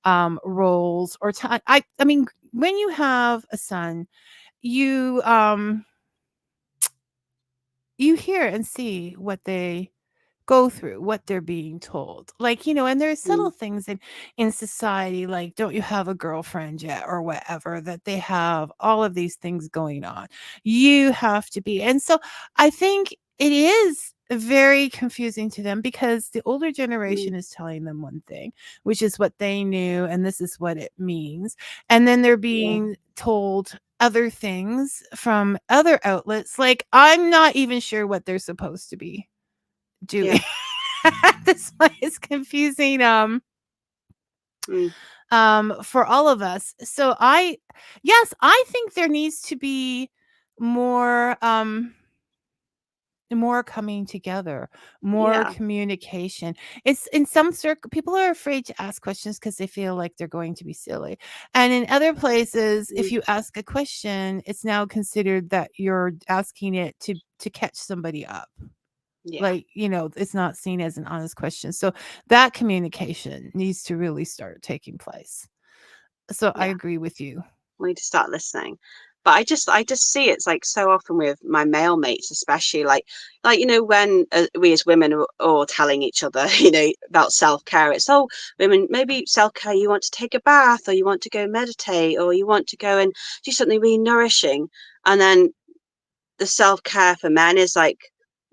roles or time. I mean, when you have a son, you you hear and see what they go through, what they're being told. Like, and there's subtle Mm, things in society, like, don't you have a girlfriend yet, or whatever, that they have all of these things going on. You have to be. And so I think it is very confusing to them, because the older mm, generation is telling them one thing, which is what they knew, and this is what it means. And then they're yeah, being told other things from other outlets. Like, I'm not even sure what they're supposed to be doing. yeah, This one is confusing mm, for all of us. So I think there needs to be more more coming together, more yeah, communication. It's in some circle, people are afraid to ask questions because they feel like they're going to be silly. And in other places, if mm, you ask a question, it's now considered that you're asking it to catch somebody up. yeah, Like, it's not seen as an honest question. So that communication needs to really start taking place. So I yeah. agree with you. We need to start listening. But I just see it's like so often with my male mates, especially, like when we as women are telling each other, about self-care. It's, oh, women, maybe self-care, you want to take a bath, or you want to go meditate, or you want to go and do something really nourishing. And then the self-care for men is like,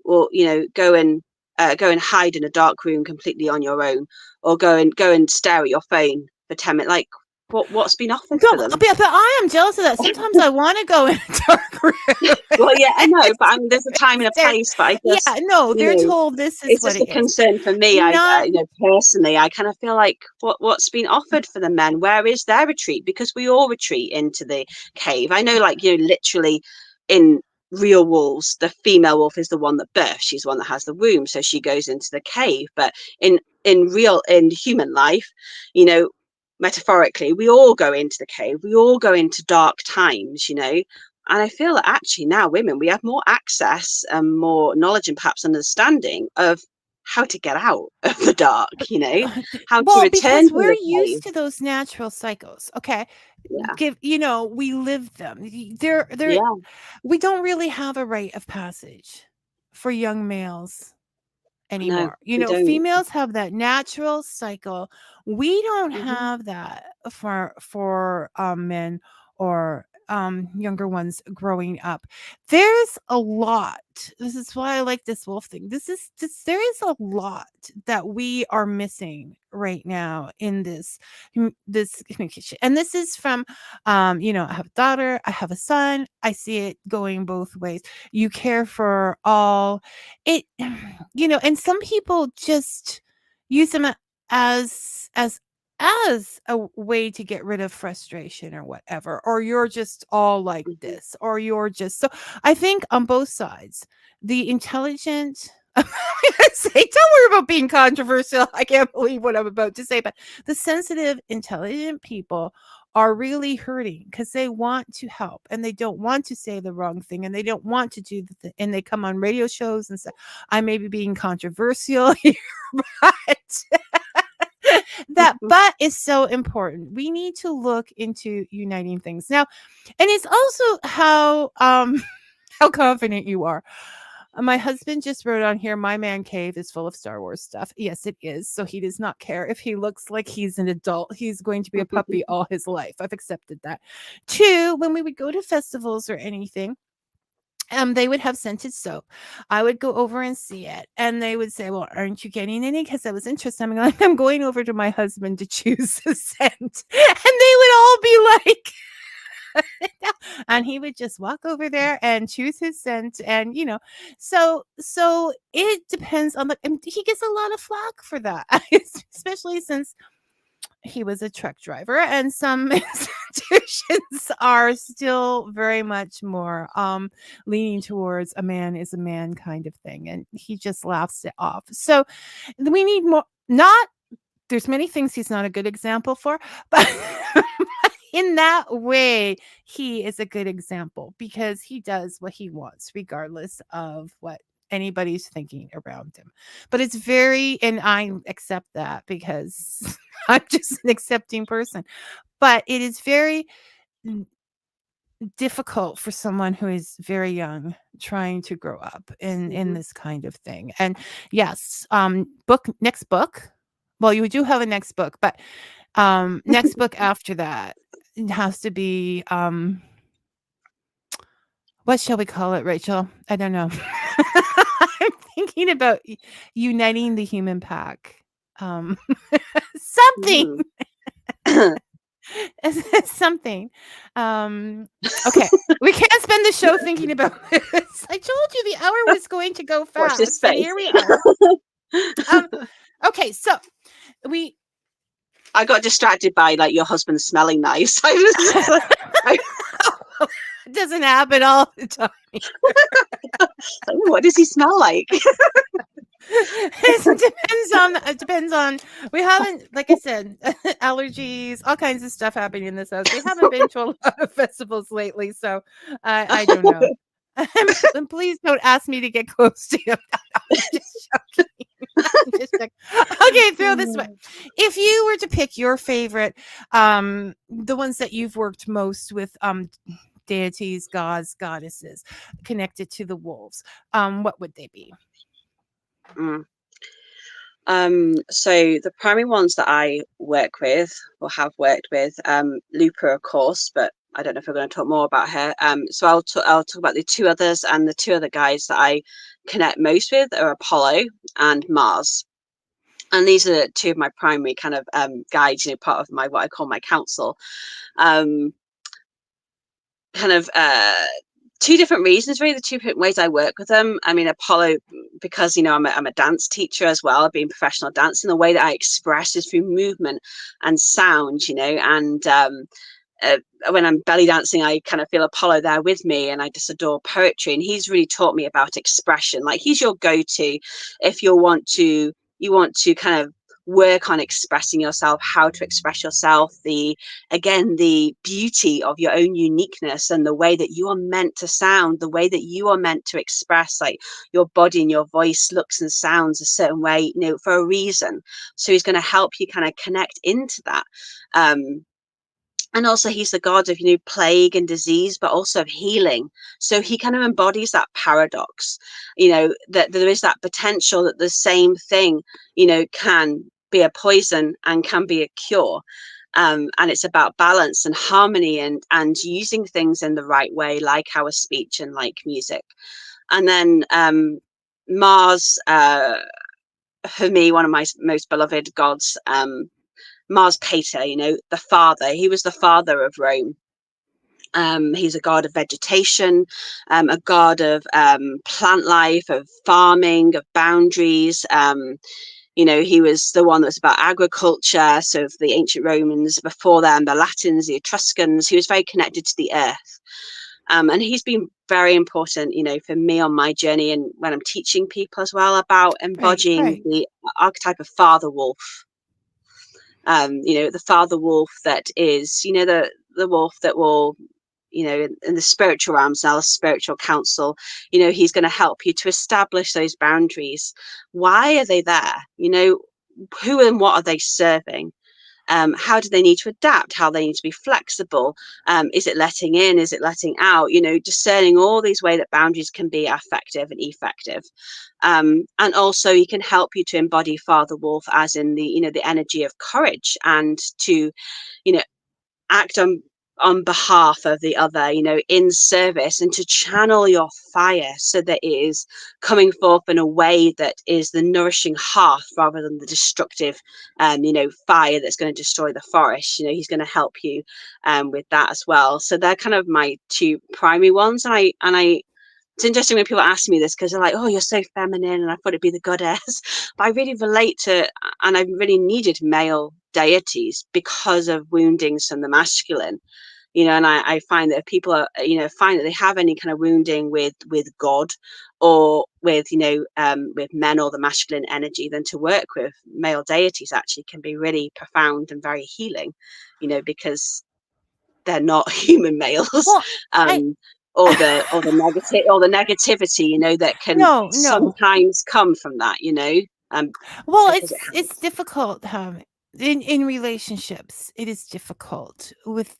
well, go and hide in a dark room completely on your own, or go and stare at your phone for 10 minutes. Like, what's been offered No, for but, them? but I am jealous of that. Sometimes I want to go in a dark room. Well, yeah, I know, but I It's mean, there's a time and a there. place. But I Yeah, just, no, you they're know, told this is it's what just it a is. concern for me. Not Personally, I kind of feel like what's been offered for the men. Where is their retreat? Because we all retreat into the cave. I know, like, literally in real wolves, the female wolf is the one that births. She's the one that has the womb, so she goes into the cave. But in human life, you know, metaphorically, we all go into the cave. We all go into dark times. And I feel that actually now women, we have more access and more knowledge, and perhaps understanding of how to get out of the dark, how to well, return because from we're the cave. used to those natural cycles. Okay. Yeah, We live them. They're yeah, we don't really have a rite of passage for young males no, anymore. we don't. Females have that natural cycle. We don't Hmm. have that for men or younger ones growing up. There's a lot. This is why I like this wolf thing. There is a lot that we are missing right now in this communication. And this is from I have a daughter, I have a son. I see it going both ways. You care for all it and some people just use them as a way to get rid of frustration or whatever, or you're just all like Mhm. this, or you're just so. I think on both sides, the intelligent. I'm gonna say, don't worry about being controversial. I can't believe what I'm about to say, but the sensitive, intelligent people are really hurting because they want to help and they don't want to say the wrong thing and they don't want to do the thing. And they come on radio shows and say, I may be being controversial here, but that but is so important. We need to look into uniting things now, and it's also how how confident you are. My husband just wrote on here, my man cave is full of Star Wars stuff. Yes, it is. So he does not care if he looks like he's an adult. He's going to be a puppy all his life. I've accepted that. Two, when we would go to festivals or anything, they would have scented soap. I would go over and see it, and they would say, "Well, aren't you getting any?" Because I was interested. I'm like, "I'm going over to my husband to choose the scent," and they would all be like, and he would just walk over there and choose his scent, and so it depends on the. And he gets a lot of flack for that, especially since he was a truck driver, and some institutions are still very much more leaning towards a man is a man kind of thing, and he just laughs it off. So we need more. Not there's many things he's not a good example for, but in that way, he is a good example because he does what he wants, regardless of what anybody's thinking around him. But it's very, and I accept that because I'm just an accepting person. But it is very difficult for someone who is very young trying to grow up in this kind of thing. And yes, next book. Well, you do have a next book, but next book after that it has to be what shall we call it, Rachel? I don't know. I'm thinking about uniting the human pack. Something. Something. Okay. We can't spend the show thinking about this. I told you the hour was going to go Watch this fast, and space. here we are. Okay, so I got distracted by like your husband smelling nice. I was it doesn't happen all the time. what does he smell like? It depends on we haven't, like I said, allergies, all kinds of stuff happening in this house. We haven't been to a lot of festivals lately, so I don't know. And please don't ask me to get close to him. I'm just joking. Okay, throw this way. If you were to pick your favorite, the ones that you've worked most with, deities, gods, goddesses connected to the wolves, what would they be? So the primary ones that I work with or have worked with, Lupa, of course, but I don't know if we're going to talk more about her. So I'll talk about the two others, and the two other guys that I connect most with are Apollo and Mars. And these are two of my primary kind of guides, part of my what I call my council. Two different reasons, really, the two different ways I work with them. I mean, Apollo, because I'm a dance teacher as well, being professional dancing, the way that I express is through movement and sound, and when I'm belly dancing, I kind of feel Apollo there with me, and I just adore poetry. And he's really taught me about expression. Like, he's your go-to if you want to kind of work on expressing yourself, how to express yourself, the beauty of your own uniqueness and the way that you are meant to sound, the way that you are meant to express, like your body and your voice looks and sounds a certain way, for a reason. So he's going to help you kind of connect into that. And also he's the god of, plague and disease, but also of healing. So he kind of embodies that paradox, that there is that potential that the same thing, can be a poison and can be a cure. And it's about balance and harmony and using things in the right way, like our speech and like music. And then Mars, for me, one of my most beloved gods, Mars Pater, the father. He was the father of Rome. He's a god of vegetation, a god of plant life, of farming, of boundaries. You know, he was the one that was about agriculture. So the ancient Romans, before them, the Latins, the Etruscans, he was very connected to the earth. And he's been very important, you know, for me on my journey, and when I'm teaching people as well, about embodying the archetype of father wolf. You know, the father wolf that is, you know, the wolf that will, you know, in the spiritual realms now, the spiritual counsel, you know, he's going to help you to establish those boundaries. Why are they there? You know, who and what are they serving? How do they need to adapt? How they need to be flexible? Is it letting in? Is it letting out? You know, discerning all these ways that boundaries can be effective and effective. And also, he can help you to embody Father Wolf, as in the, you know, the energy of courage, and to, you know, act on behalf of the other, you know, in service, and to channel your fire so that it is coming forth in a way that is the nourishing hearth rather than the destructive, you know, fire that's going to destroy the forest. You know, he's going to help you with that as well. So they're kind of my two primary ones. And I it's interesting when people ask me this, because they're like, oh, you're so feminine, and I thought it'd be the goddess. But I really relate to, and I've really needed male deities because of woundings from the masculine. You know, and I find that if people are, you know, find that they have any kind of wounding with God, or with, you know, with men or the masculine energy, then to work with male deities actually can be really profound and very healing, you know, because they're not human males. Well, I Or the negativity, you know, that can no. sometimes come from that, you know, Well, because it has. it's difficult, in relationships. It is difficult with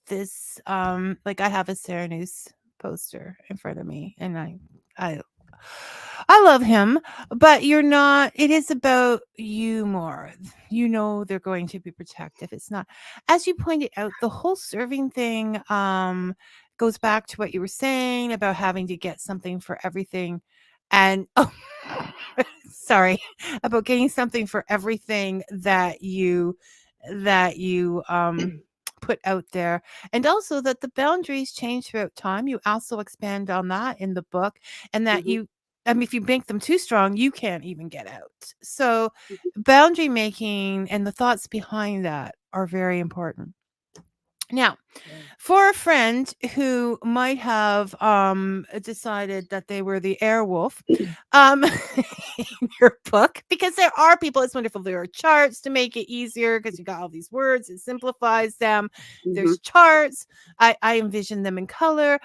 this, like, I have a Serenus poster in front of me, and I I love him, but you're not, it is about you more. You know they're going to be protective. It's not, as you pointed out, the whole serving thing goes back to what you were saying about having to get something for everything. And oh, sorry, about getting something for everything that you put out there, and also that the boundaries change throughout time. You also expand on that in the book, and that Mhm, you, I mean, if you make them too strong, you can't even get out. So boundary making and the thoughts behind that are very important. Now, mhm. for a friend who might have decided that they were the airwolf, um in your book, because there are people, it's wonderful, there are charts to make it easier because you got all these words, it simplifies them. Mhm, There's charts, I envision them in color.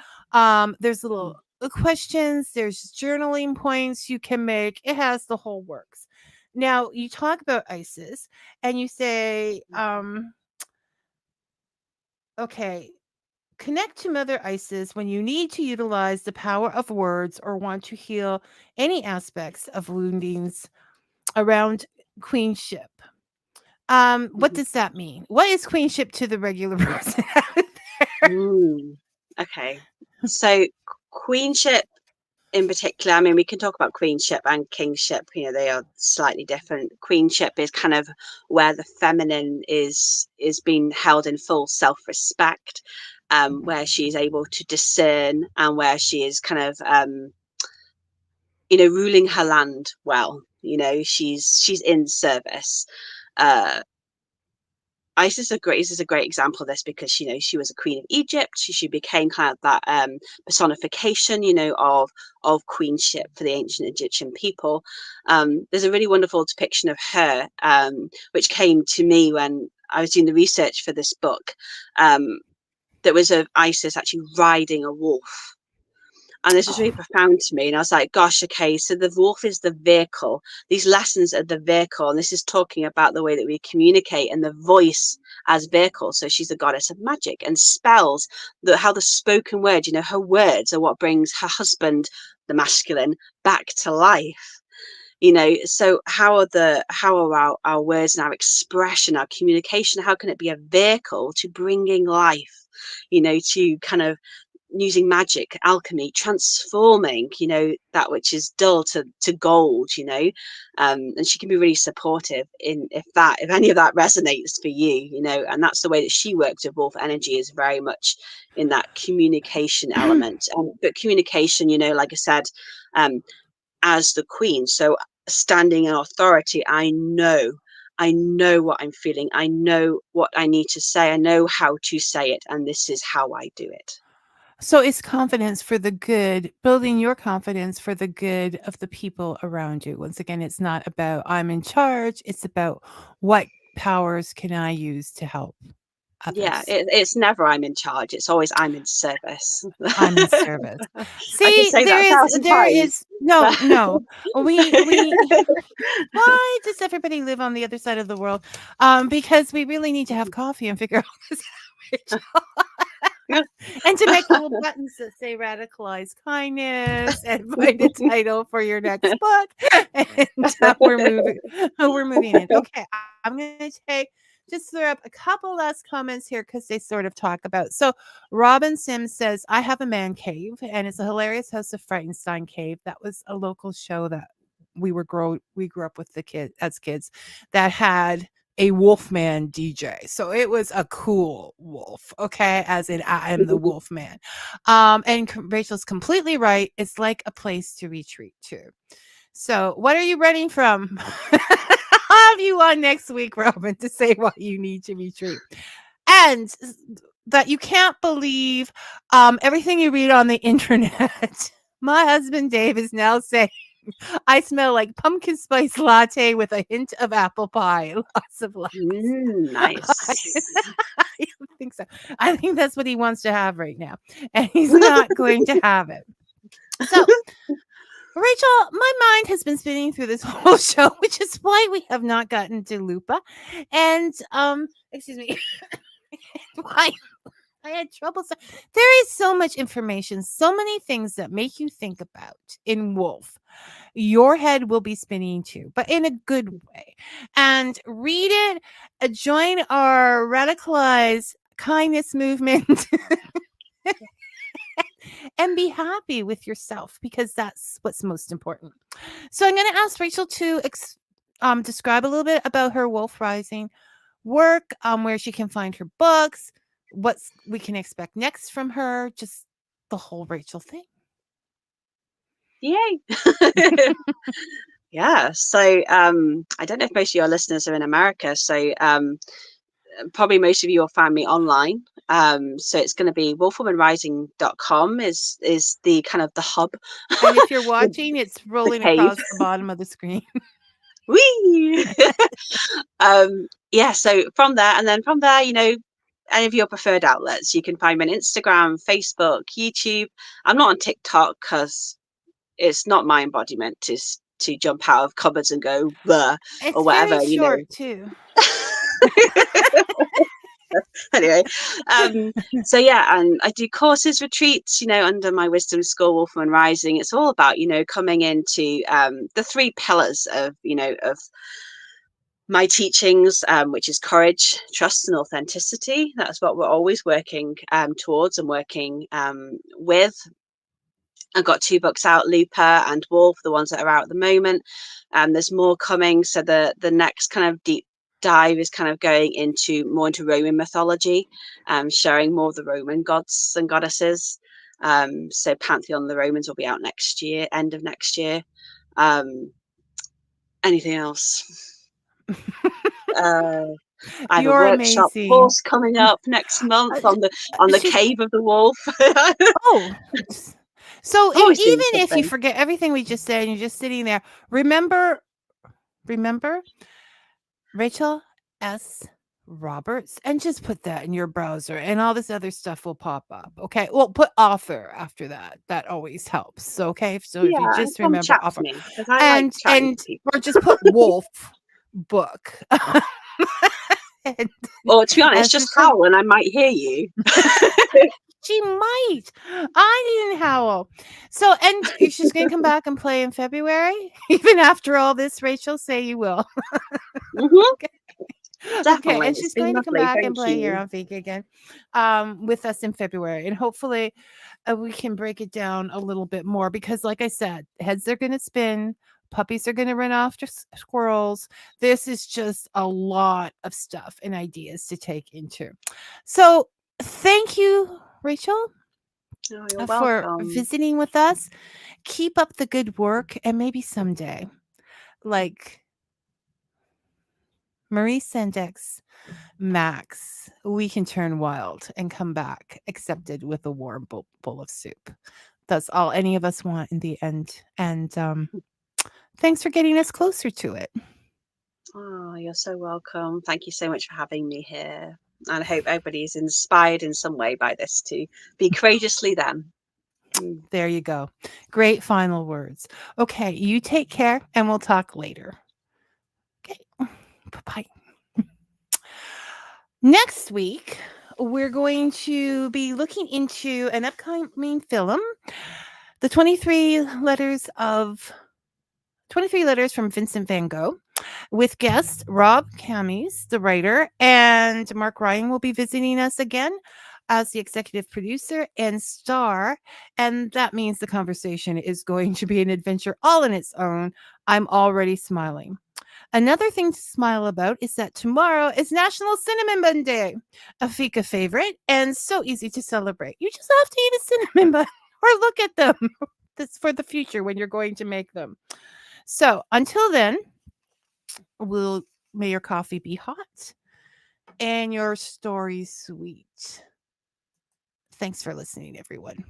There's little questions, there's journaling points you can make, it has the whole works. Now you talk about Isis, and you say, okay, connect to Mother Isis when you need to utilize the power of words or want to heal any aspects of woundings around queenship. What mhm. does that mean? What is queenship to the regular person? Okay, so queenship in particular, I mean, we can talk about queenship and kingship, you know, they are slightly different. Queenship is kind of where the feminine is being held in full self-respect, where she is able to discern, and where she is kind of, you know, ruling her land well. You know, she's in service. uh Isis is a great example of this, because, you know, she was a queen of Egypt. She became kind of that personification, you know, of queenship for the ancient Egyptian people. There's a really wonderful depiction of her, which came to me when I was doing the research for this book. That was of Isis actually riding a wolf, and this was really profound to me. And I was like, gosh, okay, so the wolf is the vehicle. These lessons are the vehicle. And this is talking about the way that we communicate and the voice as vehicle. So she's the goddess of magic and spells, how the spoken word, you know, her words are what brings her husband, the masculine, back to life. You know, so how are our words and our expression, our communication, how can it be a vehicle to bringing life, you know, to kind of using magic, alchemy, transforming, you know, that which is dull to gold, you know. And she can be really supportive in, if any of that resonates for you, you know. And that's the way that she works with wolf energy, is very much in that communication element. But communication, you know, like I said, as the queen. So standing in authority. I know what I'm feeling. I know what I need to say. I know how to say it. And this is how I do it. So it's confidence for the good, building your confidence for the good of the people around you. Once again, it's not about I'm in charge. It's about what powers can I use to help Yeah, others. it's never I'm in charge. It's always I'm in service. I'm in service. I can See, say that 1,000 there times. is no, But no. We why does everybody live on the other side of the world? Because we really need to have coffee and figure out this out. And to make little buttons that say radicalize kindness and find a title for your next book. And we're moving in. Okay, I'm gonna take just throw up a couple last comments here because they sort of talk about. So Robin Sims says, I have a man cave, and it's a hilarious House of Frightenstein cave. That was a local show that we grew up with the kids that had a Wolfman DJ. So it was a cool wolf, okay? As in I am the Wolfman. And Rachel's completely right. It's like a place to retreat to. So what are you running from? I'll have you on next week, Robin, to say what you need to retreat. And that you can't believe everything you read on the internet. My husband Dave is now saying I smell like pumpkin spice latte with a hint of apple pie. Lots of laughs. Nice. I don't think so. I think that's what he wants to have right now. And he's not going to have it. So, Rachel, my mind has been spinning through this whole show, which is why we have not gotten to Lupa. And excuse me. Why I had trouble. There is so much information, so many things that make you think about in Wolf. Your head will be spinning too, but in a good way. And read it, join our radicalized kindness movement, and be happy with yourself because that's what's most important. So I'm going to ask Rachel to describe a little bit about her Wolf Rising work, where she can find her books, what we can expect next from her, just the whole Rachel thing. Yay. Yeah. So I don't know if most of your listeners are in America. So probably most of you will find me online. So it's going to be wolfwomanrising.com is the kind of the hub. And if you're watching, it's rolling cave. across the bottom of the screen. Whee! Yeah, so from there, and then from there, any of your preferred outlets, you can find me on Instagram, Facebook, YouTube. I'm not on TikTok because it's not my embodiment to jump out of cupboards and go bleh or It's whatever, very short too. Anyway, so yeah, and I do courses, retreats, under my Wisdom School, Wolf Woman Rising. It's all about, coming into the 3 pillars of my teachings, which is courage, trust, and authenticity. That's what we're always working towards and working with. I've got 2 books out, Lupa and Wolf, the ones that are out at the moment. There's more coming. So the next kind of deep dive is kind of going more into Roman mythology, showing more of the Roman gods and goddesses. So Pantheon of the Romans will be out next year, end of next year. Anything else? I have You're a workshop amazing. course coming up next month on the cave of the wolf. Oh, so even always doing if you something. forget everything we just said and you're just sitting there, remember Rachel S. Roberts, and just put that in your browser and all this other stuff will pop up. Okay. Well, put author after that. That always helps. Okay. So if you Yeah, just come remember chat to author me because I like chatting to people. or just put wolf book. And Or to be honest, as just this one, howl and I might hear you. she might. I didn't howl. So, and she's going to come back and play in February. Even after all this, Rachel, say you will. Mm-hmm. Okay. Definitely. Okay, and It's she's been going to come lovely. back and Thank play here you. on Fika again, with us in February, and hopefully, we can break it down a little bit more because, like I said, heads are going to spin, puppies are going to run off to squirrels. This is just a lot of stuff and ideas to take into. So, thank you, Rachel, Oh, you're for welcome. visiting with us. Keep up the good work, and maybe someday like Marie Sendek's Max, we can turn wild and come back accepted with a warm bowl of soup. That's all any of us want in the end. And thanks for getting us closer to it. Oh, you're so welcome. Thank you so much for having me here. And I hope everybody is inspired in some way by this to be courageously them. There you go. Great final words. Okay, you take care and we'll talk later. Okay, bye-bye. Next week, we're going to be looking into an upcoming film, the 23 letters from Vincent van Gogh, with guest Rob Camies, the writer, and Mark Ryan will be visiting us again as the executive producer and star. And that means the conversation is going to be an adventure all in its own. I'm already smiling. Another thing to smile about is that tomorrow is National Cinnamon Bun Day, a Fika favorite, and so easy to celebrate. You just have to eat a cinnamon bun or look at them. That's for the future when you're going to make them. So until then, may your coffee be hot and your story sweet. Thanks for listening, everyone.